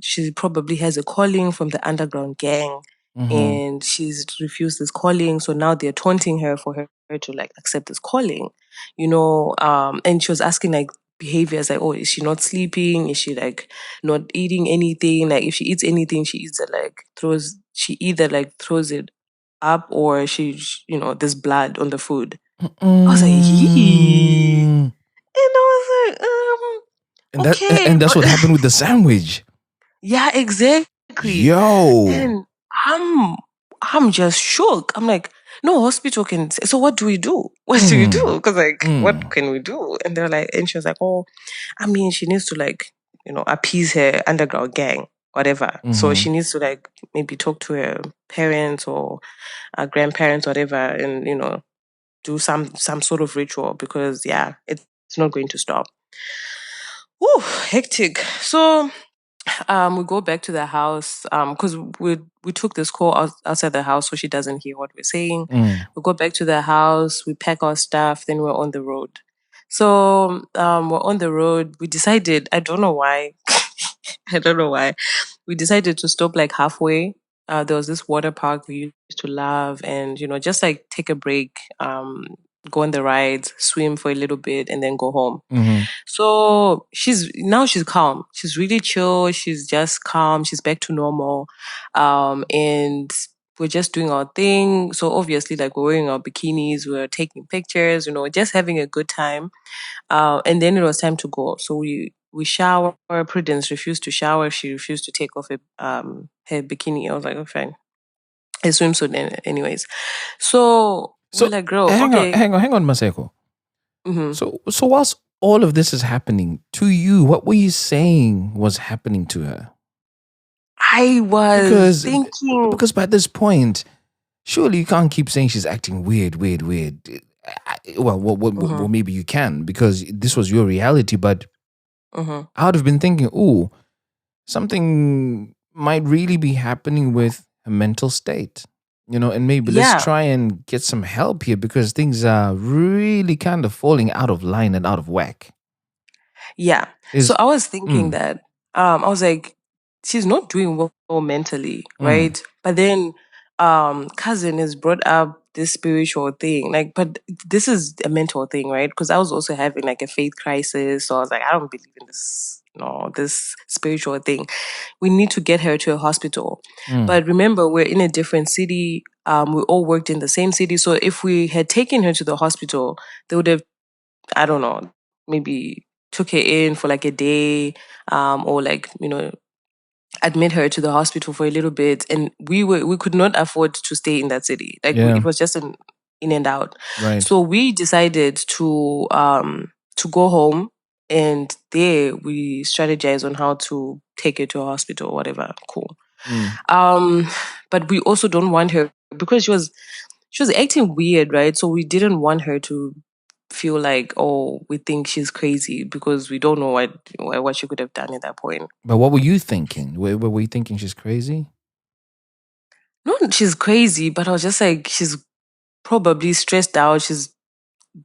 she probably has a calling from the underground gang. And she's refused this calling, so now they're taunting her for her to like accept this calling, and she was asking like behaviors like, oh, is she not sleeping, is she like not eating anything, like if she eats anything she either throws it up, or there's blood on the food. I was like, yee. And I was like, okay. And that's what happened with the sandwich. Yeah, exactly. Yo. And I'm just shook. I'm like, no hospital can. So what do we do? What do you do? Because like, what can we do? And they're like, and she was like, oh, I mean, she needs to like, appease her underground gang, whatever. So she needs to like maybe talk to her parents or grandparents, whatever, and do some sort of ritual, because it's not going to stop. Ooh, hectic. So we go back to the house because we took this call outside the house so she doesn't hear what we're saying. We go back to the house, we pack our stuff, then we're on the road. So we're on the road. We decided, I don't know why, we decided to stop like halfway. There was this water park we used to love, and just like take a break, go on the rides, swim for a little bit, and then go home. So she's calm. She's really chill. She's just calm. She's back to normal. And we're just doing our thing. So obviously, like, we're wearing our bikinis, we're taking pictures, just having a good time. And then it was time to go. So we shower. Prudence refused to shower. She refused to take off her bikini. I was like, oh, fine. A swimsuit anyways. So we're like, girl, hang okay. on, Maseko. So whilst all of this is happening to you, what were you saying was happening to her? I was thinking, because by this point, surely you can't keep saying she's acting weird. Well, maybe you can, because this was your reality, but I would have been thinking, ooh, something might really be happening with a mental state, and maybe let's try and get some help here, because things are really kind of falling out of line and out of whack. Yeah. Is So I was thinking Mm. that I was like, she's not doing well mentally, right? But then cousin has brought up this spiritual thing. Like, but this is a mental thing, right? Because I was also having like a faith crisis. So I was like, I don't believe in this, this spiritual thing. We need to get her to a hospital. But remember, we're in a different city. We all worked in the same city. So if we had taken her to the hospital, they would have, I don't know, maybe took her in for like a day, or like, admit her to the hospital for a little bit. And we could not afford to stay in that city. Like Yeah. it was just an in and out. Right. So we decided to go home, and there we strategize on how to take her to a hospital or whatever. Cool. But we also don't want her, because she was acting weird, right? So we didn't want her to feel like, oh, we think she's crazy, because we don't know what she could have done at that point. But what were you thinking? Were we thinking she's crazy? No, she's crazy, but I was just like, she's probably stressed out. She's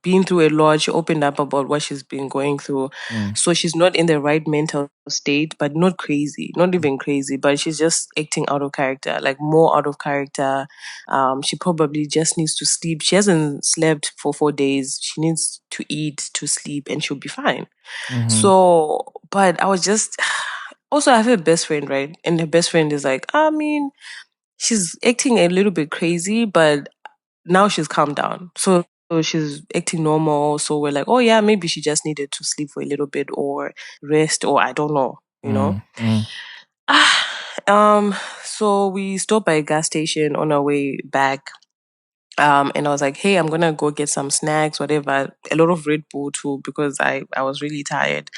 been through a lot. She opened up about what she's been going through. So she's not in the right mental state, but not crazy, not even crazy, but she's just acting out of character, like more out of character. She probably just needs to sleep. She hasn't slept for 4 days. She needs to eat, to sleep, and she'll be fine. So, but I was just, also, I have a best friend, right? And her best friend is like, I mean, she's acting a little bit crazy, but now she's calmed down. So she's acting normal. So we're like, oh yeah, maybe she just needed to sleep for a little bit or rest, or I don't know, So we stopped by a gas station on our way back. And I was like, hey, I'm gonna go get some snacks, whatever. A lot of Red Bull too, because I was really tired.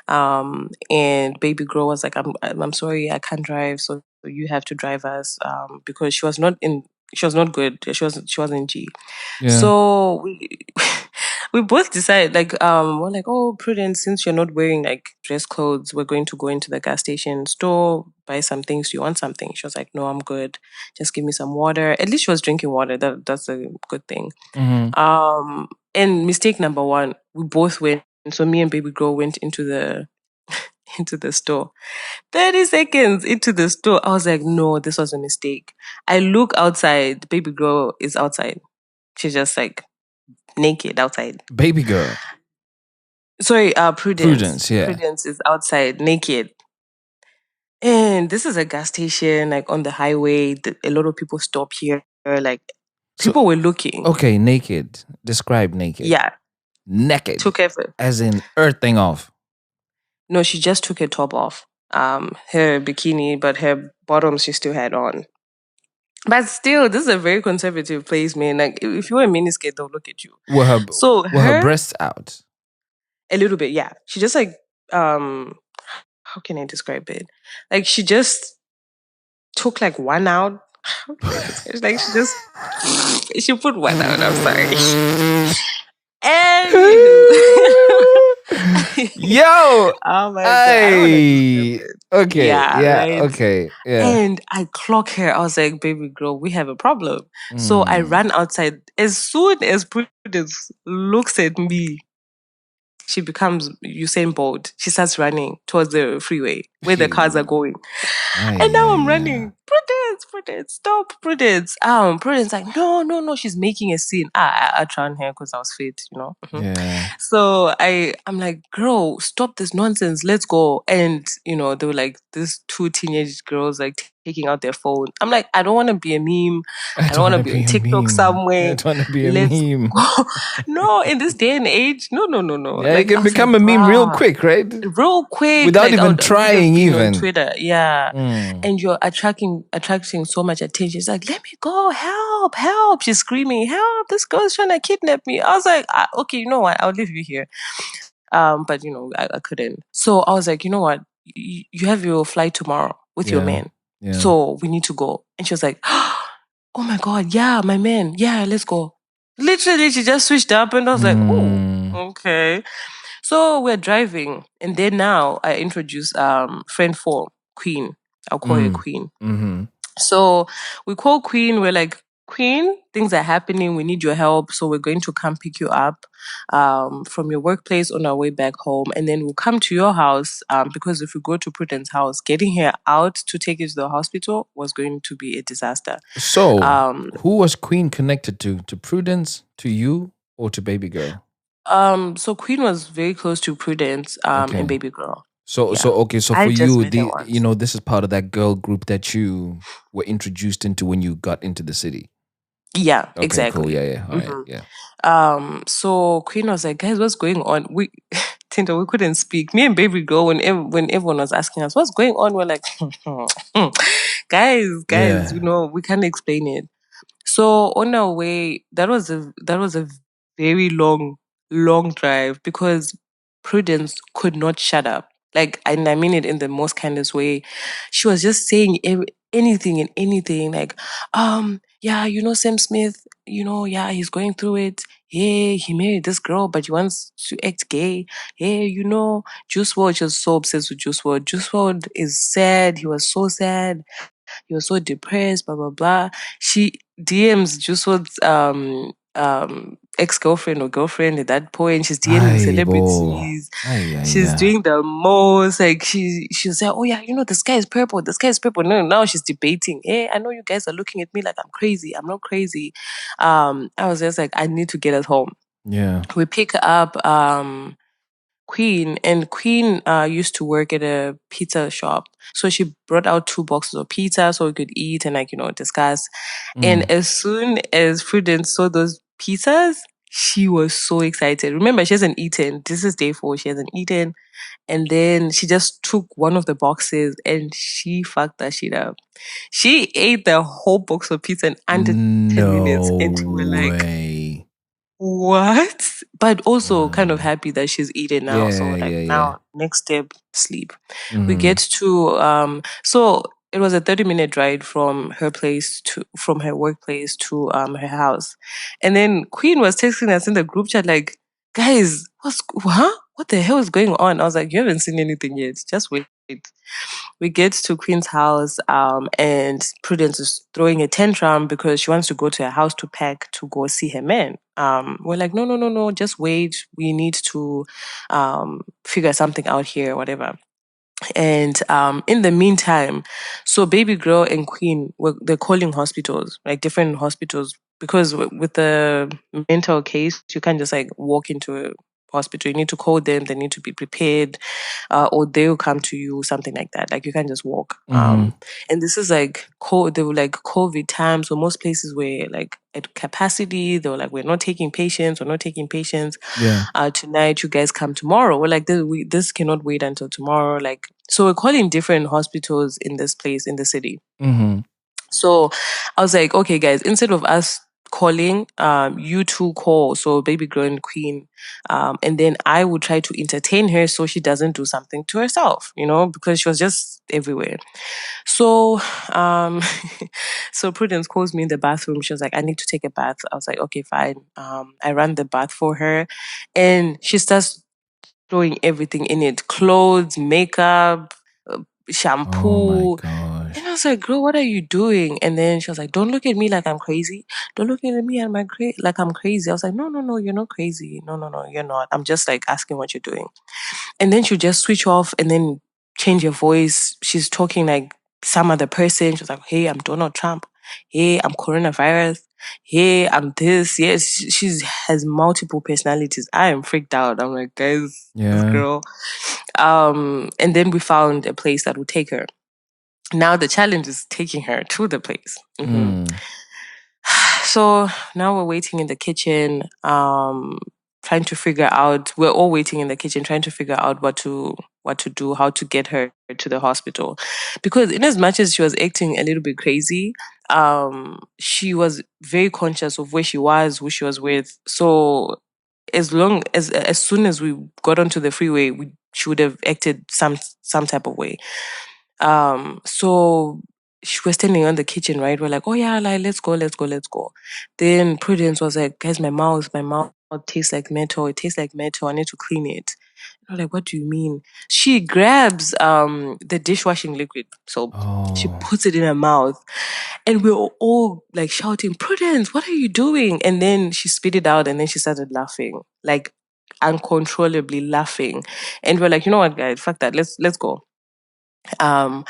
And baby girl was like, I'm sorry, I can't drive, so you have to drive us. Because she was not good. She wasn't G. Yeah. So we both decided, like, we're like, oh, Prudence, since you're not wearing like dress clothes, we're going to go into the gas station store, buy some things. Do you want something? She was like, no, I'm good. Just give me some water. At least she was drinking water. That's a good thing. And mistake number one, we both went. So me and baby girl went into the store. 30 seconds into the store, I was like, no, this was a mistake. I look outside, baby girl is outside. She's just like naked outside. Baby girl. Sorry, Prudence. Prudence, yeah. Prudence is outside, naked. And this is a gas station, like on the highway. A lot of people stop here. Like, people were looking. Okay, naked. Describe naked. Yeah. Naked. Took her. As in earthing off. No, she just took her top off. Her bikini, but her bottoms she still had on. But still, this is a very conservative place, man. Like, if you wear a miniskirt, they'll look at you. Were her breasts out? A little bit, yeah. She just like, how can I describe it? Like, she just took like one out. How can I describe it? Like, she put one out. I'm sorry. Yo! Oh my God. Okay. Yeah. Right? Okay. Yeah. And I clock her. I was like, baby girl, we have a problem. So I ran outside. As soon as Prudence looks at me, she becomes Usain Bolt. She starts running towards the freeway where the cars are going. And now I'm running. Prudence, stop, Prudence. Prudence like, no, she's making a scene. I tried her because I was fit, Yeah. So I'm like, girl, stop this nonsense. Let's go. And, they were like, these two teenage girls like taking out their phone. I'm like, I don't want to be a meme. I don't want to be on TikTok somewhere. I don't want to be a meme. No, in this day and age, no. Yeah, like, it can become a meme real quick, right? Real quick. Without even trying even. On Twitter, yeah. And you're attracting so much attention. It's like, let me go, help. She's screaming, help, this girl's trying to kidnap me. I was like, okay, you know what? I'll leave you here. But, I couldn't. So I was like, you know what? You have your flight tomorrow with your man. Yeah. So we need to go. And she was like, oh my God, yeah, my man. Yeah, let's go. Literally, she just switched up and I was like, oh, okay. So we're driving. And then now I introduce friend 4, Queen. I'll call her Queen. So we call Queen. We're like, Queen, things are happening. We need your help. So we're going to come pick you up from your workplace on our way back home. And then we'll come to your house because if we go to Prudence house, getting her out to take you to the hospital was going to be a disaster. So, who was Queen connected to? To Prudence, to you, or to Baby Girl? So Queen was very close to Prudence and Baby Girl. So for you, this is part of that girl group that you were introduced into when you got into the city. Yeah, okay, exactly. Cool. Yeah, all right, yeah. So Queen was like, guys, what's going on? Tinta, we couldn't speak. Me and Baby Girl, when everyone was asking us what's going on, we're like, guys, Yeah. we can't explain it. So on our way, that was a very long drive because Prudence could not shut up. Like, and I mean it in the most kindest way. She was just saying anything and anything. Like, yeah, Sam Smith, yeah, he's going through it. Hey, he married this girl, but he wants to act gay. Hey, Juice WRLD was so obsessed with Juice WRLD. Juice WRLD is sad. He was so sad. He was so depressed, blah, blah, blah. She DMs Juice WRLD's ex-girlfriend or girlfriend at that point. She's DMing celebrities. She's doing the most. Like she'll say, oh yeah, the sky is purple. The sky is purple. No, now she's debating. Hey, I know you guys are looking at me like I'm crazy. I'm not crazy. I was just like, I need to get us home. Yeah. We pick up Queen, and Queen used to work at a pizza shop. So she brought out 2 boxes of pizza so we could eat and discuss. And as soon as Prudence saw those pizzas, she was so excited. Remember, she hasn't eaten. This is day 4. She hasn't eaten. And then she just took one of the boxes and she fucked that shit up. She ate the whole box of pizza in under 10 minutes. And we were like, what? But also kind of happy that she's eating now. Now next step, sleep. We get to so it was a 30-minute drive from her workplace to her house. And then Queen was texting us in the group chat like, guys, what the hell is going on? I was like, you haven't seen anything yet. Just wait. We get to Queen's house, and Prudence is throwing a tantrum because she wants to go to her house to pack to go see her man. We're like, no, just wait. We need to figure something out here, whatever. And in the meantime, so Baby Girl and Queen, they're calling hospitals, like different hospitals, because with the mental case, you can't just like walk into a hospital. You need to call them. They need to be prepared, or they'll come to you, something like that. Like you can't just walk. And this is like they were like COVID times, so most places were like at capacity. They were like, we're not taking patients. Yeah. Tonight, you guys come tomorrow. We're like, this cannot wait until tomorrow. Like, so we're calling different hospitals in this place in the city. So I was like, okay, guys, instead of us calling, you two call. So Baby Girl and Queen, and then I would try to entertain her so she doesn't do something to herself, because she was just everywhere. So, so Prudence calls me in the bathroom. She was like, I need to take a bath. I was like, okay, fine. I ran the bath for her, and she starts throwing everything in it: clothes, makeup, shampoo. Oh my gosh. And I was like, girl, what are you doing? And then she was like, don't look at me like I'm crazy. Don't look at me like I'm crazy. I was like, no, you're not crazy. No, you're not. I'm just like asking what you're doing. And then she'll just switch off and then change her voice. She's talking like some other person. She was like, hey, I'm Donald Trump. Hey, I'm coronavirus. Hey, I'm this. Yes, she has multiple personalities. I am freaked out. I'm like, guys, this girl. And then we found a place that would take her. Now the challenge is taking her to the place. So now we're waiting in the kitchen, trying to figure out. We're all waiting in the kitchen, trying to figure out what to do, how to get her to the hospital. Because in as much as she was acting a little bit crazy, she was very conscious of where she was, who she was with. So as soon as we got onto the freeway, she would have acted some type of way. So she was standing on the kitchen, right? We're like, oh yeah, like let's go. Then Prudence was like, guys, my mouth tastes like metal. It tastes like metal. I need to clean it. I'm like, what do you mean? She grabs the dishwashing liquid soap. She Oh. puts it in her mouth. And we were all like shouting, Prudence, what are you doing? And then she spit it out and then she started laughing, like uncontrollably laughing. And we're like, you know what, guys, fuck that. Let's go. So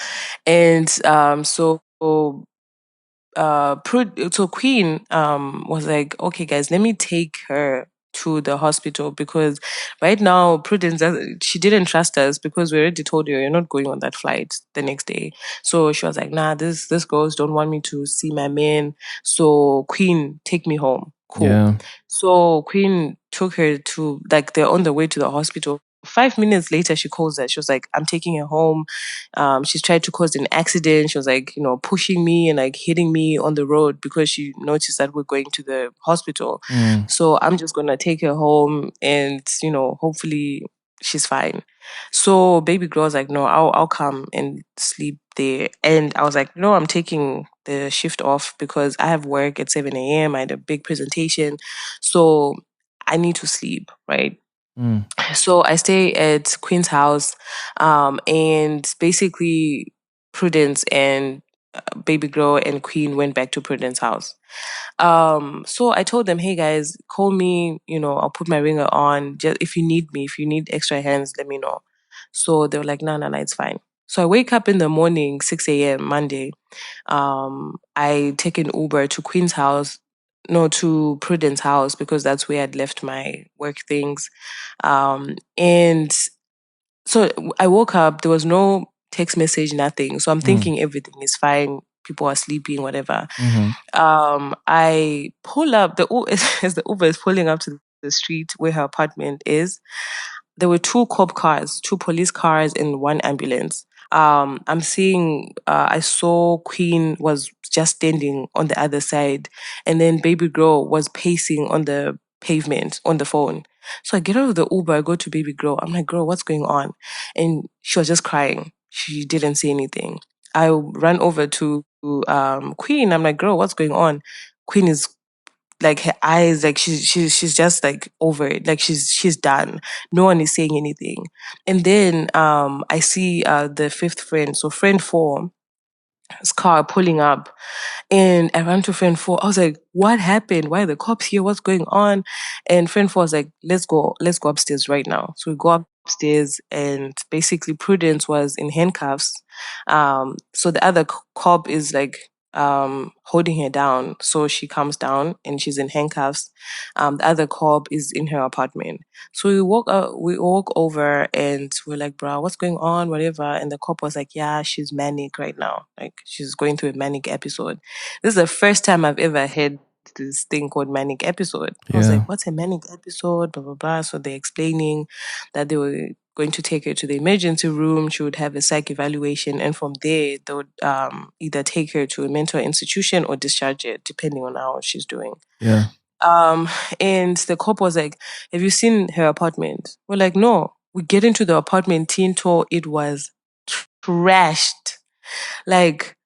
Queen was like, okay, guys, let me take her to the hospital because right now Prudence, she didn't trust us because we already told her you're not going on that flight the next day. So she was like, nah, this girls don't want me to see my men. So Queen, take me home. Cool. Yeah. So Queen took her to, like, they're on the way to the hospital. 5 minutes later, she calls us. She was like, I'm taking her home. She's tried to cause an accident. She was like, pushing me and like hitting me on the road because she noticed that we're going to the hospital. So I'm just going to take her home and, hopefully she's fine. So baby girl was like, no, I'll come and sleep there. And I was like, no, I'm taking the shift off because I have work at 7 a.m. I had a big presentation. So I need to sleep, right? So I stay at Queen's house, and basically Prudence and baby girl and Queen went back to Prudence house. So I told them, hey guys, call me, I'll put my ringer on. Just if you need me, if you need extra hands, let me know. So they were like, no, it's fine. So I wake up in the morning, 6 a.m. Monday. I take an Uber to Queen's house, no, to Prudence house because that's where I'd left my work things. And so I woke up, there was no text message, nothing. So I'm thinking everything is fine. People are sleeping, whatever. I pull up as the Uber is pulling up to the street where her apartment is. There were two cop cars, two police cars, and one ambulance. I saw Queen was just standing on the other side, and then baby girl was pacing on the pavement on the phone. So I get out of the Uber, I go to baby girl. I'm like, girl, what's going on? And she was just crying. She didn't say anything. I ran over to Queen. I'm like, girl, what's going on? Queen is like her eyes, like she's just like over it, like she's done. No one is saying anything. And then I see the fifth friend, so friend four's car pulling up, and I ran to friend four. I was like, what happened? Why are the cops here? What's going on? And friend four was like, let's go upstairs right now. So we go upstairs, and basically Prudence was in handcuffs. So the other cop is like holding her down. So she comes down and she's in handcuffs. The other cop is in her apartment. So we walk over and we're like, bro, what's going on? Whatever. And the cop was like, yeah, she's manic right now. Like she's going through a manic episode. This is the first time I've ever had this thing called manic episode. I was like, what's a manic episode? Blah, blah, blah. So they're explaining that they were going to take her to the emergency room. She would have a psych evaluation. And from there, they would either take her to a mental institution or discharge her, depending on how she's doing. Yeah. And the cop was like, have you seen her apartment? We're like, no. We get into the apartment, teen tour, it was trashed. Like,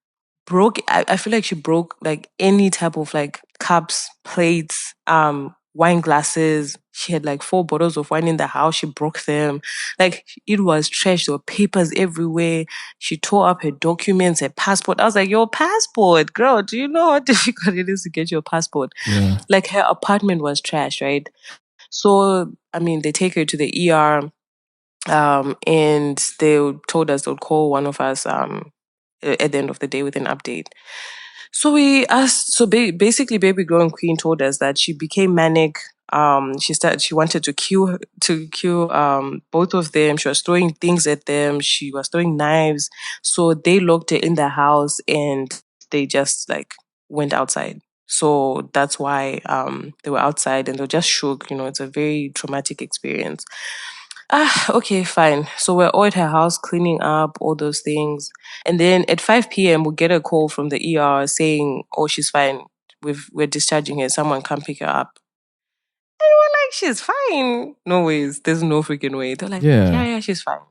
broke, I feel like she broke like any type of like cups, plates, wine glasses. She had like 4 bottles of wine in the house. She broke them. Like it was trash. There were papers everywhere. She tore up her documents, her passport. I was like, your passport, girl, do you know how difficult it is to get your passport? Yeah. Like her apartment was trash, right? So, I mean, they take her to the ER, and they told us they'll call one of us at the end of the day with an update. So we asked. So basically, baby girl and Queen told us that she became manic. She wanted to kill both of them. She was throwing things at them. She was throwing knives. So they locked her in the house and they just like went outside. So that's why they were outside and they were just shook. It's a very traumatic experience. Okay, fine. So we're all at her house cleaning up all those things. And then at 5 p.m., we get a call from the ER saying, oh, she's fine. We're discharging her. Someone come pick her up. And we're like, she's fine. No ways. There's no freaking way. They're like, yeah, she's fine.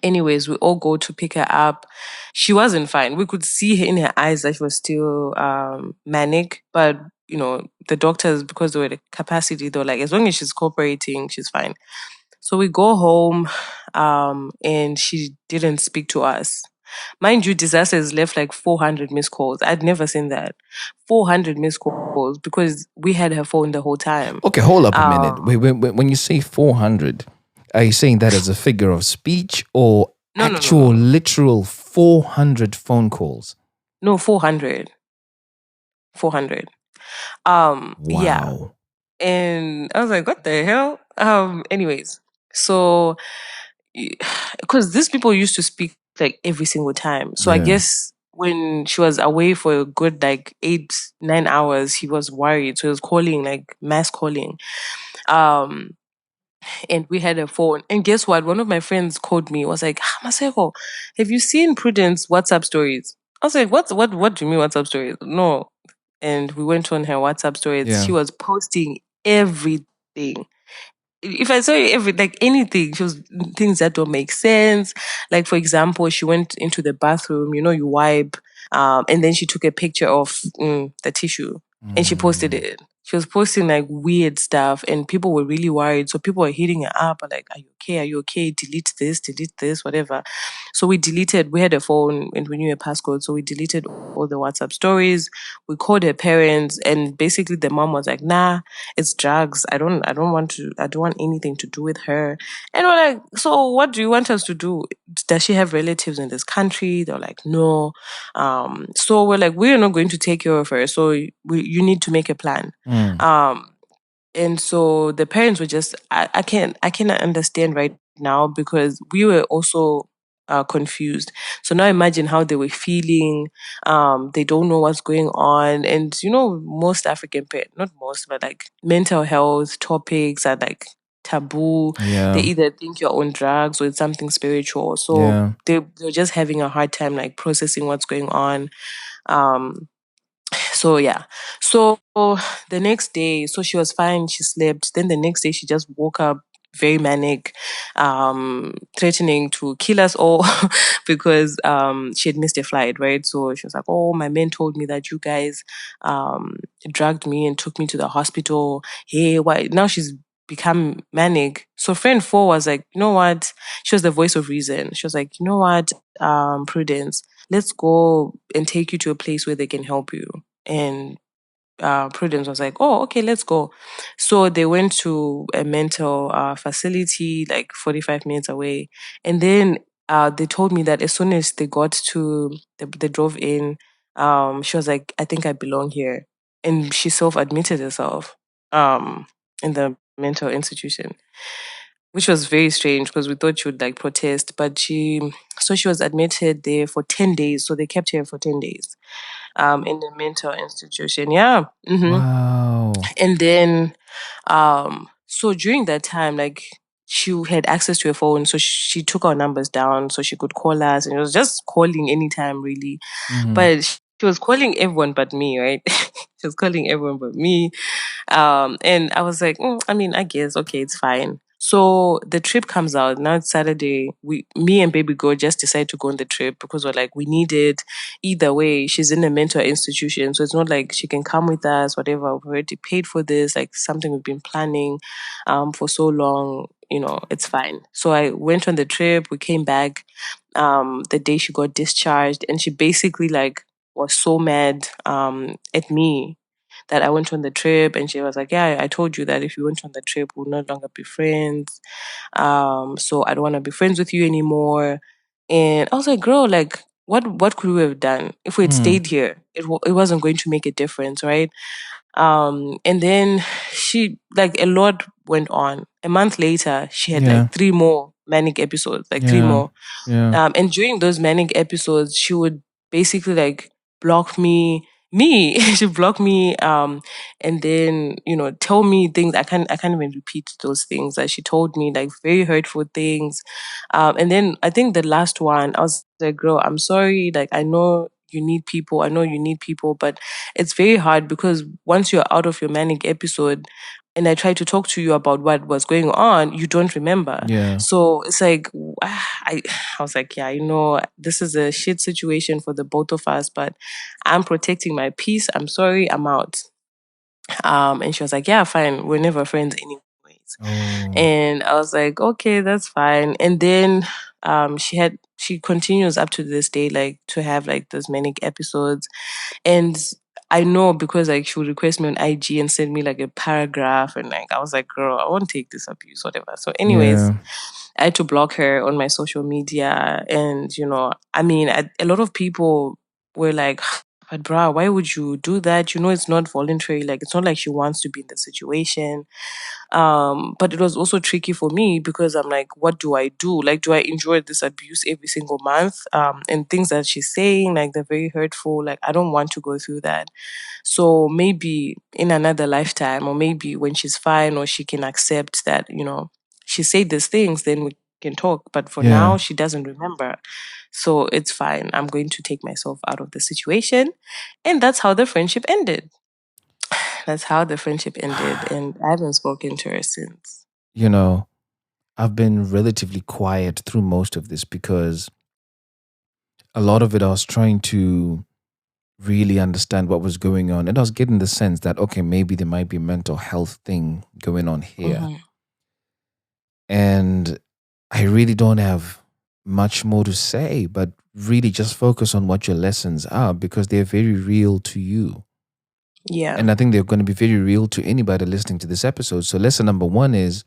Anyways, we all go to pick her up. She wasn't fine. We could see her in her eyes that she was still manic. But, the doctors, because they were at capacity, they were like, as long as she's cooperating, she's fine. So we go home, and she didn't speak to us. Mind you, Disaster has left like 400 missed calls. I'd never seen that. 400 missed calls because we had her phone the whole time. Okay, hold up a minute. Um, When you say 400, are you saying that as a figure of speech or No, actual, literal 400 phone calls? No, 400. 400. Yeah. Wow. And I was like, what the hell? Anyways, so because these people used to speak like every single time. So I Yeah. guess when she was away for a good like 8-9 hours, he was worried. So he was calling, like mass calling. And we had a phone. And guess what? One of my friends called me, was like, Maseko, have you seen Prudence WhatsApp stories? I was like, what do you mean WhatsApp stories? No. And we went on her WhatsApp stories. Yeah. She was posting everything. If I saw like anything, she was things that don't make sense. Like, for example, she went into the bathroom, you wipe, and then she took a picture of the tissue and she posted it. She was posting like weird stuff, and people were really worried. So people were hitting her up, like, "Are you okay? Are you okay? Delete this, whatever." So we deleted. We had a phone and we knew a passcode, so we deleted all the WhatsApp stories. We called her parents, and basically the mom was like, "Nah, it's drugs. I don't want anything to do with her." And we're like, "So what do you want us to do? Does she have relatives in this country?" They're like, "No." So we're like, "We're not going to take care of her. So you need to make a plan." And so the parents were just, I cannot understand right now, because we were also confused. So now imagine how they were feeling. They don't know what's going on. And most African parents, not most, but like mental health topics are like taboo. Yeah. They either think you're on drugs or it's something spiritual. So Yeah. they're just having a hard time like processing what's going on. So yeah. So the next day, so she was fine, she slept. Then the next day she just woke up very manic, threatening to kill us all because she had missed a flight, right? So she was like, "Oh, my men told me that you guys drugged me and took me to the hospital. Hey, why?" Now she's become manic. So friend four was like, "You know what?" She was the voice of reason. She was like, "You know what, Prudence, let's go and take you to a place where they can help you." And Prudence was like, "Oh, okay, let's go." So they went to a mental facility like 45 minutes away. And then they told me that as soon as they got to, they drove in, she was like, "I think I belong here." And she self-admitted herself in the mental institution, which was very strange because we thought she would like protest. But she was admitted there for 10 days. So they kept her for 10 days in the mental institution. Yeah. Wow. And then, so during that time, like she had access to a phone, so she took our numbers down so she could call us, and it was just calling anytime, really. But she was calling everyone but me, right? She was calling everyone but me. And I was like, I mean, I guess, okay, it's fine. So the trip comes out. Now it's Saturday. Me and baby girl just decide to go on the trip because we're like, we need it. Either way, she's in a mental institution. So it's not like she can come with us, whatever. We've already paid for this, like something we've been planning for so long. It's fine. So I went on the trip. We came back the day she got discharged, and she basically like was so mad at me that I went on the trip, and she was like, "Yeah, I told you that if you went on the trip, we'll no longer be friends. So I don't want to be friends with you anymore." And I was like, "Girl, like, what could we have done if we had stayed here? It wasn't going to make a difference, right?" And then she, like, a lot went on. A month later, she had Yeah. like 3 more manic episodes, like 3 more. Yeah. And during those manic episodes, she would basically like block me. She blocked me, and then tell me things. I can't even repeat those things that she told me, like very hurtful things. And then I think the last one, I was like, "Girl, I'm sorry. Like, I know you need people. I know you need people, but it's very hard because once you're out of your manic episode, and I try to talk to you about what was going on, you don't remember." Yeah. So it's like, I was like, "Yeah, this is a shit situation for the both of us, but I'm protecting my peace. I'm sorry, I'm out." And she was like, "Yeah, fine. We're never friends anyways." Oh, And I was like, okay, that's fine. And then she continues up to this day, like, to have like those manic episodes. And I know, because like she would request me on IG and send me like a paragraph, and like I was like, girl, I won't take this abuse, whatever. So anyways, yeah. I had to block her on my social media. And I mean, a lot of people were like, but bruh, why would you do that? It's not voluntary. Like, it's not like she wants to be in the situation. But it was also tricky for me, because I'm like, what do I do? Like, do I enjoy this abuse every single month? And things that she's saying, like, they're very hurtful. Like, I don't want to go through that. So maybe in another lifetime, or maybe when she's fine, or she can accept that, she said these things, then we can talk. But for Yeah. now, she doesn't remember. So it's fine. I'm going to take myself out of the situation. And that's how the friendship ended. That's how the friendship ended. And I haven't spoken to her since. You know, I've been relatively quiet through most of this because a lot of it I was trying to really understand what was going on. And I was getting the sense that, okay, maybe there might be a mental health thing going on here. Mm-hmm. And I really don't have much more to say, but really just focus on what your lessons are because they're very real to you. Yeah. And I think they're going to be very real to anybody listening to this episode. So, lesson number one is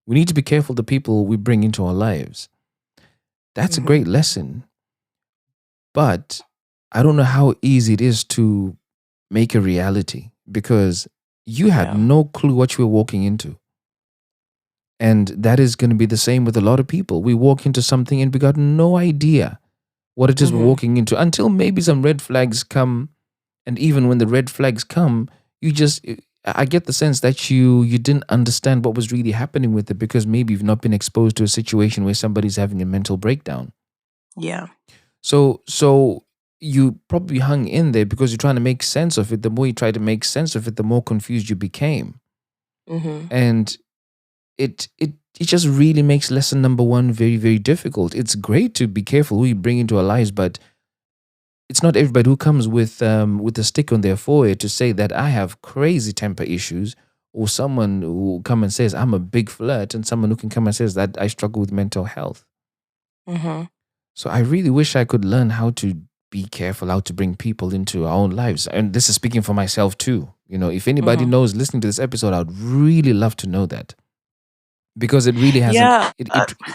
we need to be careful the people we bring into our lives. That's a Mm-hmm. great lesson. But I don't know how easy it is to make a reality because you had Yeah. no clue what you were walking into. And that is going to be the same with a lot of people. We walk into something and we got no idea what it is we're Mm-hmm. walking into until maybe some red flags come. And even when the red flags come, I get the sense that you didn't understand what was really happening with it because maybe you've not been exposed to a situation where somebody's having a mental breakdown. Yeah. So you probably hung in there because you're trying to make sense of it. The more you try to make sense of it, the more confused you became. Mm-hmm. And it just really makes lesson number one very, very difficult. It's great to be careful who you bring into our lives, but it's not everybody who comes with a stick on their forehead to say that I have crazy temper issues, or someone who come and says I'm a big flirt, and someone who can come and says that I struggle with mental health. Mm-hmm. So I really wish I could learn how to be careful, how to bring people into our own lives. And this is speaking for myself too. If anybody Mm-hmm. knows listening to this episode, I'd really love to know that. Because it really has Yeah.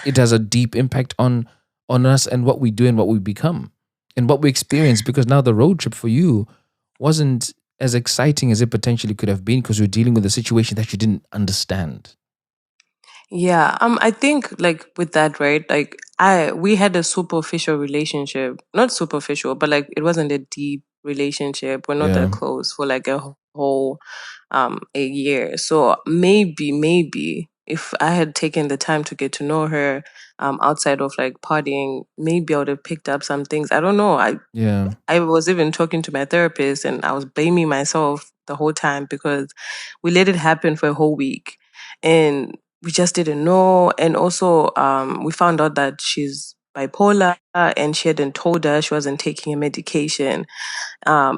it has a deep impact on us and what we do and what we become and what we experience. Because now the road trip for you wasn't as exciting as it potentially could have been because you're dealing with a situation that you didn't understand. Yeah, I think like with that, right? Like we had a superficial relationship. Not superficial, but like it wasn't a deep relationship. We're not Yeah, that close for like a whole a year. So maybe if I had taken the time to get to know her outside of like partying, maybe I would have picked up some things. I don't know. yeah, I was even talking to my therapist, and I was blaming myself the whole time because we let it happen for a whole week and we just didn't know. And also, we found out that she's bipolar, and she hadn't told us she wasn't taking a medication.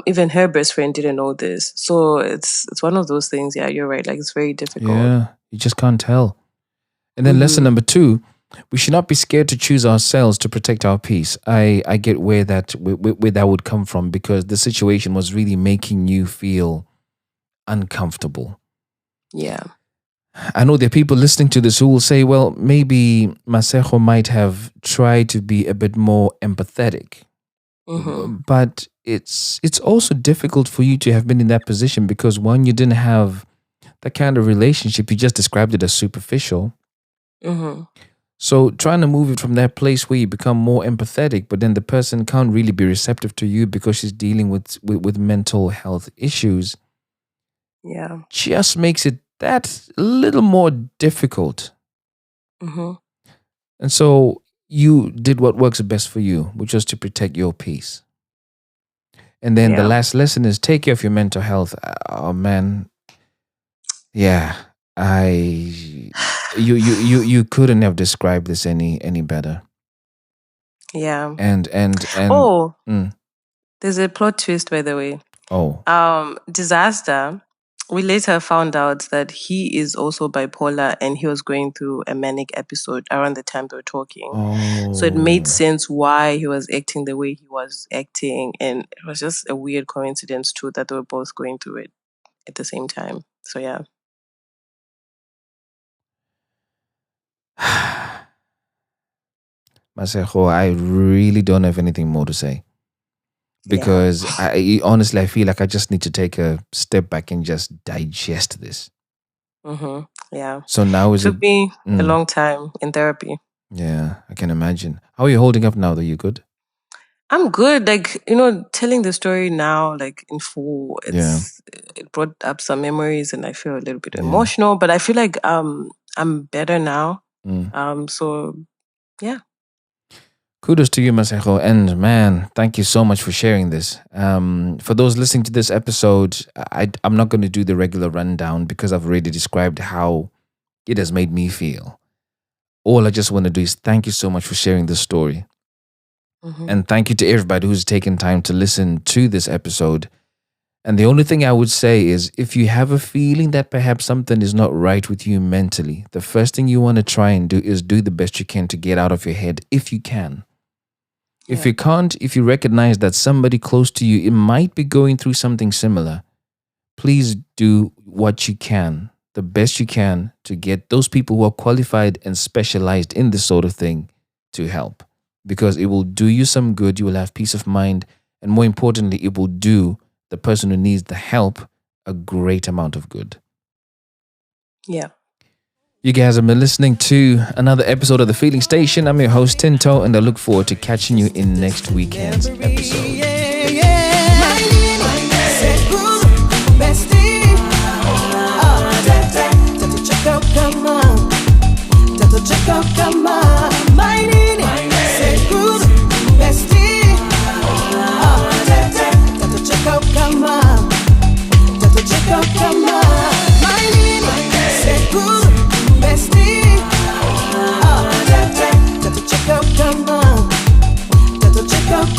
Even her best friend didn't know this. So it's one of those things. Yeah, you're right. Like, it's very difficult. yeah. You just can't tell. And then lesson Mm-hmm. number two, we should not be scared to choose ourselves to protect our peace. I get where that would come from because the situation was really making you feel uncomfortable. Yeah. I know there are people listening to this who will say, well, maybe Masego might have tried to be a bit more empathetic. Mm-hmm. But it's also difficult for you to have been in that position because one, you didn't have that kind of relationship. You just described it as superficial. Mm-hmm. So trying to move it from that place where you become more empathetic, but then the person can't really be receptive to you because she's dealing with mental health issues, Yeah. just makes it that little more difficult. Mm-hmm. And so you did what works best for you, which was to protect your peace. And then the Yeah. last lesson is take care of your mental health. Oh man, yeah, you couldn't have described this any better. Yeah. And Oh, mm, there's a plot twist, by the way. oh Disaster. We later found out that he is also bipolar and he was going through a manic episode around the time they were talking. So it made sense why he was acting the way he was acting. And it was just a weird coincidence, too, that they were both going through it at the same time. So, yeah. Masego, I really don't have anything more to say. Because I honestly, I feel like I just need to take a step back and just digest this. Yeah. So now It took me a long time in therapy. Yeah, I can imagine. How are you holding up now? Are you good? I'm good. Like, telling the story now, like in full, it brought up some memories and I feel a little bit emotional, but I feel like I'm better now. So yeah. Kudos to you, Masego. And man, thank you so much for sharing this. For those listening to this episode, I'm not going to do the regular rundown because I've already described how it has made me feel. All I just want to do is thank you so much for sharing this story. And thank you to everybody who's taken time to listen to this episode. And the only thing I would say is if you have a feeling that perhaps something is not right with you mentally, the first thing you want to try and do is do the best you can to get out of your head if you can. If you can't, if you recognize that somebody close to you, it might be going through something similar, please do what you can, the best you can to get those people who are qualified and specialized in this sort of thing to help. Because it will do you some good, you will have peace of mind, and more importantly, it will do the person who needs the help a great amount of good. Yeah. You guys have been listening to another episode of The Feeling Station. I'm your host, Tinto, and I look forward to catching you in next weekend's episode.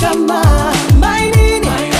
Come on, my nini.